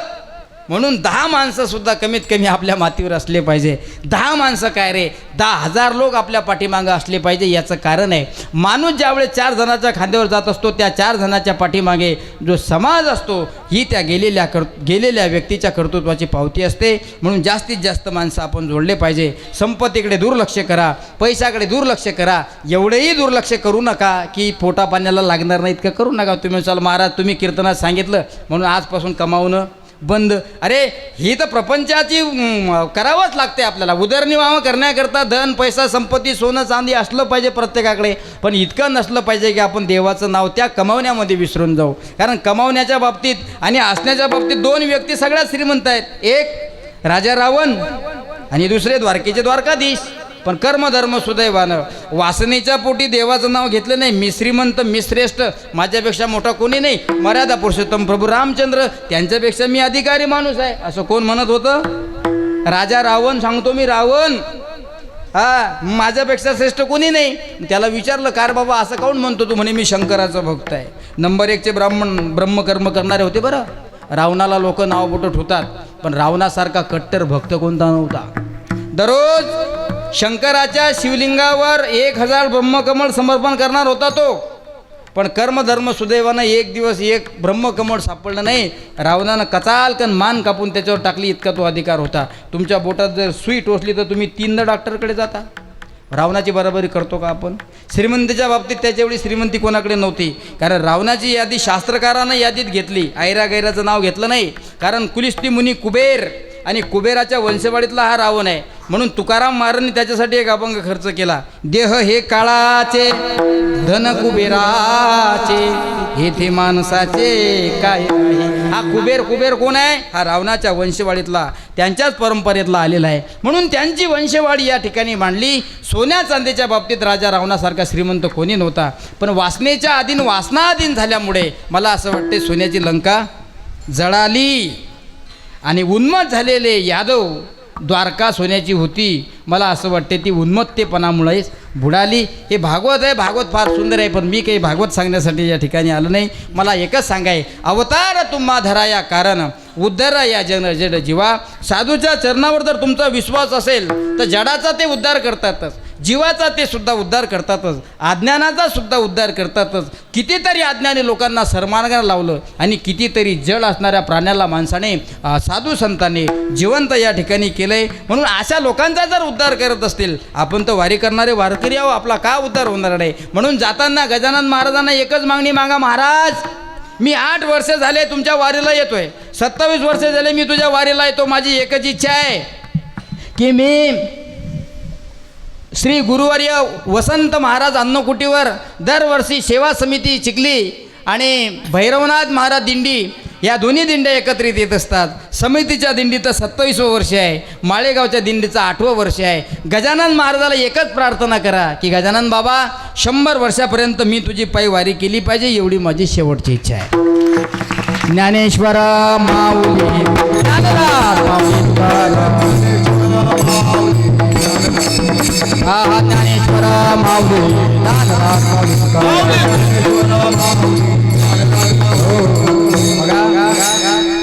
म्हणून 10 माणसंसुद्धा कमीत कमी आपल्या मातीवर असले पाहिजे. 10 माणसं काय रे, 10,000 लोक आपल्या पाठीमागं असले पाहिजे. याचं कारण आहे, माणूस ज्यावेळेस 4 जणांच्या खांद्यावर जात असतो, त्या 4 जणांच्या पाठीमागे जो समाज असतो, ही त्या गेलेल्या व्यक्तीच्या कर्तृत्वाची पावती असते. म्हणून जास्तीत जास्त माणसं आपण जोडले पाहिजे. संपत्तीकडे दुर्लक्ष करा, पैशाकडे दुर्लक्ष करा. एवढंही दुर्लक्ष करू नका की पोटा पाण्याला लागणार नाही इतकं करू नका. तुम्ही चल महाराज तुम्ही कीर्तनात सांगितलं म्हणून आजपासून कमावणं बंद. अरे ही तर प्रपंचाची करावंच लागते आपल्याला. उदरनिर्वाह करण्याकरता धन पैसा संपत्ती सोनं चांदी असलं पाहिजे प्रत्येकाकडे, पण इतकं नसलं पाहिजे की आपण देवाचं नाव त्या कमावण्यामध्ये विसरून जाऊ. कारण कमावण्याच्या बाबतीत आणि असण्याच्या बाबतीत 2 व्यक्ती सगळ्यात श्रीमंत आहेत. एक राजा रावण आणि दुसरे द्वारकेचे द्वारकाधीश. पण कर्मधर्म सुदैवानं वासनेच्या पोटी देवाचं नाव घेतलं नाही. मी श्रीमंत, मी श्रेष्ठ, माझ्यापेक्षा मोठा कोणी नाही, मर्यादा पुरुषोत्तम प्रभू रामचंद्र, त्यांच्यापेक्षा मी अधिकारी माणूस आहे, असं कोण म्हणत होतं? राजा रावण सांगतो मी, रावण हा माझ्यापेक्षा श्रेष्ठ कोणी नाही. त्याला विचारलं, कार बाबा असं काऊन म्हणतो तू? म्हणे मी शंकराचा भक्त आहे. नंबर 1चे ब्रह्मकर्म करणारे होते बरं. रावणाला लोक नाव बोट ठेवतात, पण रावणासारखा कट्टर भक्त कोणता नव्हता. दररोज शंकराच्या शिवलिंगावर 1000 ब्रह्मकमळ समर्पण करणार होता तो. पण कर्मधर्म सुदैवानं एक दिवस एक ब्रह्मकमळ सापडलं नाही. रावणानं कचालकन मान कापून त्याच्यावर टाकली, इतका तो अधिकार होता. तुमच्या बोटात जर सुई टोचली तर तुम्ही 3दा डॉक्टरकडे जाता. रावणाची बरोबरी करतो का आपण? श्रीमंतीच्या बाबतीत त्याच्या एवढी श्रीमंती कोणाकडे नव्हती, कारण रावणाची यादी शास्त्रकारानं यादीत घेतली, ऐरा गैराचं नाव घेतलं नाही. कारण कुलिष्टी मुनी कुबेर आणि कुबेराच्या वंशवाडीतला हा रावण आहे. म्हणून तुकाराम महाराजांनी त्याच्यासाठी एक अभंग खर्च केला. देह हे काळाचे, धन कुबेराचे, येथे माणसाचे काय आहे. हा कुबेर कोण आहे? हा रावणाच्या वंशवाडीतला, त्यांच्याच परंपरेतला आलेला आहे. म्हणून त्यांची वंशवाडी या ठिकाणी मांडली. सोन्या चांदीच्या बाबतीत राजा रावणासारखा श्रीमंत कोणी नव्हता. पण वासनेच्या अधीन वासनाधीन झाल्यामुळे मला असं वाटते सोन्याची लंका जळाली आणि उन्मत्त झालेले यादव द्वारका सोन्याची होती. मला असं वाटते ती उन्मत्तेपणामुळेच बुडाली. हे भागवत आहे, भागवत फार सुंदर आहे, पण मी काही भागवत सांगण्यासाठी या ठिकाणी आलो नाही. मला एकच सांगाय, अवतार तुम्हा धराया कारण उद्धार या जड जीवा. साधूच्या चरणावर जर तुमचा विश्वास असेल तर जडाचा ते उद्धार करतातच, जीवाचा ते सुद्धा उद्धार करतातच, अज्ञानाचा सुद्धा उद्धार करतातच. कितीतरी अज्ञानी लोकांना सरमार्गाला लावलं आणि कितीतरी जड असणाऱ्या प्राण्याला माणसाने साधू संतांनी जिवंत या ठिकाणी केलंय. म्हणून अशा लोकांचा जर उद्धार करत असतील, आपण तर वारी करणारे वारकरी आहो, आपला का उद्धार होणार नाही? म्हणून जाताना गजानन महाराजांना एकच मागणी मागा, महाराज मी 8 वर्ष झाले तुमच्या वारीला येतोय, 27 वर्ष झाले मी तुझ्या वारीला येतो. माझी एकच इच्छा आहे की मी श्री गुरुवर्य वसंत महाराज अन्नकुटीवर दरवर्षी सेवा समिती चिखली आणि भैरवनाथ महाराज दिंडी या दोन्ही दिंड्या एकत्रित येत असतात. समितीच्या दिंडीचं 27वं वर्ष आहे, माळेगावच्या दिंडीचं 8वं वर्ष आहे. गजानन महाराजाला एकच प्रार्थना करा की गजानन बाबा 100 वर्षापर्यंत मी तुझी पायी वारी केली पाहिजे, एवढी माझी शेवटची इच्छा आहे. ज्ञानेश्वर माऊली ज्ञानराज माऊली हा ज्ञानेश्वर माऊली ज्ञानराज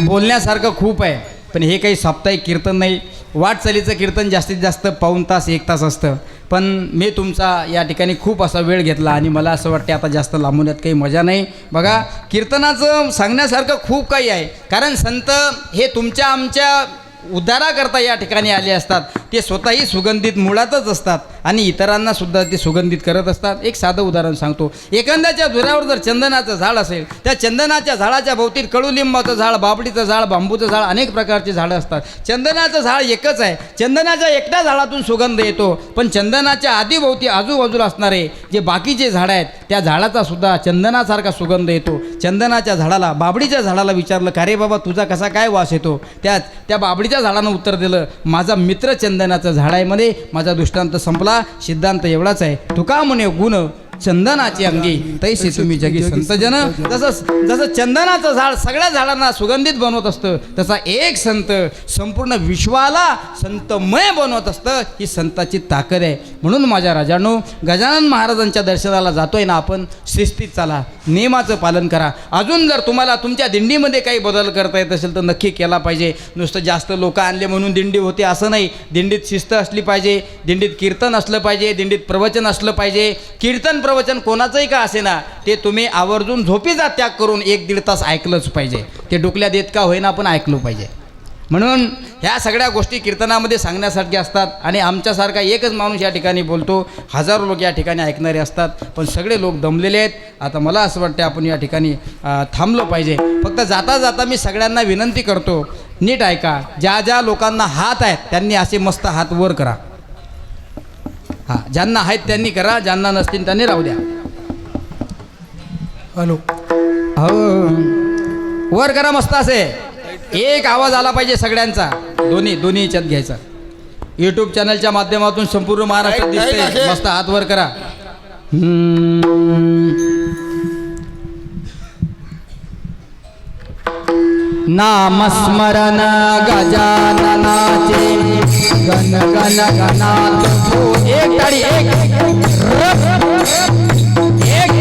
बोलण्यासारखं खूप आहे, पण हे काही साप्ताहिक कीर्तन नाही. वाटचालीचं कीर्तन जास्तीत जास्त पाऊण तास 1 तास असतं. पण मी तुमचा या ठिकाणी खूप असा वेळ घेतला आणि मला असं वाटते आता जास्त लांबवण्यात काही मजा नाही. बघा, कीर्तनाचं सांगण्यासारखं खूप काही आहे, कारण संत हे तुमच्या आमच्या उद्धाराकरता या ठिकाणी आले असतात. ते स्वतःही सुगंधित मुळातच असतात आणि इतरांना सुद्धा ते सुगंधित करत असतात. एक साधं उदाहरण सांगतो. एखाद्याच्या धुऱ्यावर जर चंदनाचं झाड असेल, त्या चंदनाच्या झाडाच्या भोवती कडुलिंबाचं झाड, बाबडीचं झाड, बांबूचं झाड, अनेक प्रकारची झाडं असतात. चंदनाचं झाड एकच आहे, चंदनाच्या एकट्या झाडातून सुगंध येतो. पण चंदनाच्या आधीभोवती आजूबाजूला असणारे जे बाकीचे झाडं आहेत, त्या झाडाचा सुद्धा चंदनासारखा सुगंध येतो. चंदनाच्या झाडाला, बाबडीच्या झाडाला विचारलं, का रे बाबा तुझा कसा काय वास येतो? त्या बाबडीच्या झाडानं उत्तर दिलं, माझा मित्र चंदनाचं झाड आहे म्हणे. माझा दृष्टांत संपला. सिद्धांत एवढाच आहे, तुका म्हणे गुण चंदनाची अंगी तैसे तुम्ही जगी संतजन. जसं चंदनाचं झाड सगळ्या झाडांना सुगंधित बनवत असतं, तसा एक संत संपूर्ण विश्वाला संतमय बनवत असतं. ही संताची ताकद आहे. म्हणून माझ्या राजांनो, गजानन महाराजांच्या दर्शनाला जातोय ना आपण, शिस्तीत चाला, नियमाचं पालन करा. अजून जर तुम्हाला तुमच्या दिंडीमध्ये काही बदल करता येत असेल तर नक्की केला पाहिजे. नुसतं जास्त लोक आणले म्हणून दिंडी होते असं नाही. दिंडीत शिस्त असली पाहिजे, दिंडीत कीर्तन असलं पाहिजे, दिंडीत प्रवचन असलं पाहिजे. कीर्तन प्रवचन कोणाचंही का असेना, ते तुम्ही आवर्जून झोपीचा त्याग करून 1-1.5 तास ऐकलंच पाहिजे. ते डोकल्यात येत का होईना पण ऐकलं पाहिजे. म्हणून ह्या सगळ्या गोष्टी कीर्तनामध्ये सांगण्यासारख्या असतात. आणि आमच्यासारखा एकच माणूस या ठिकाणी बोलतो, हजारो लोक या ठिकाणी ऐकणारे असतात, पण सगळे लोक दमलेले आहेत. आता मला असं वाटतं आपण या ठिकाणी थांबलो पाहिजे. फक्त जाता जाता मी सगळ्यांना विनंती करतो, नीट ऐका. ज्या ज्या लोकांना हात आहेत त्यांनी असे मस्त हात वर करा. हां, ज्यांना आहेत त्यांनी करा, ज्यांना नसतील त्यांनी राहू द्या. हॅलो, हो, वर करा मस्त असे. एक आवाज आला पाहिजे सगळ्यांचा, दोन्ही ह्याच्यात घ्यायचा. युट्यूब चॅनलच्या माध्यमातून संपूर्ण महाराष्ट्रात काय- काय दिसते असे? मस्त हात वर करा नामस्मरण गजाननाचे गण गण गणात हो. एक टाळी एक रप. एक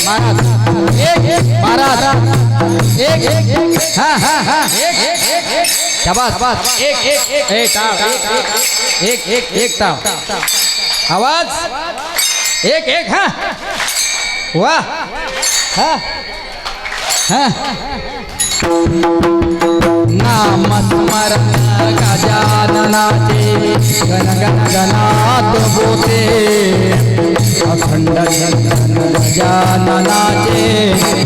महाराज एक महाराज एक हा हा हा शाबास एक टाव एक टाव आवाज एक हा वा हा हा नामस्मरण गजाननाचे गण गण गणात बोते अखंड कीर्तन गजाननाचे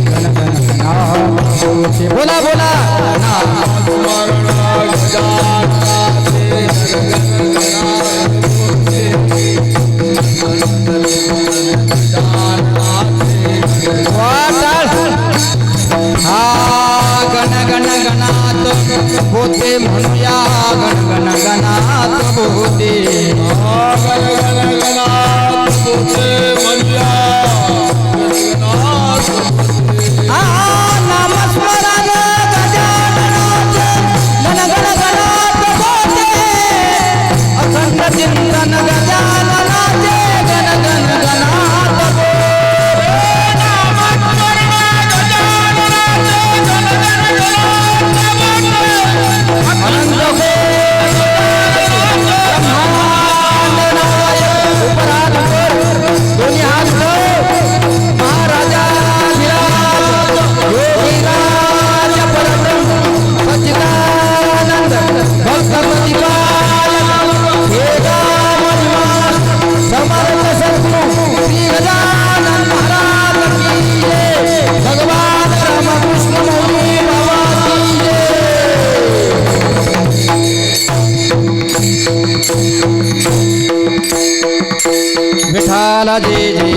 गण गण गणात बोते बोला बोला हा गण गण गणात बोते म्हणूया गण गण गणात बोते हा नामस्मरण गजाननाचे गण गण गणात बोते अखंड चिंतन गजाननाचे गण गण गणात विठाला जय जय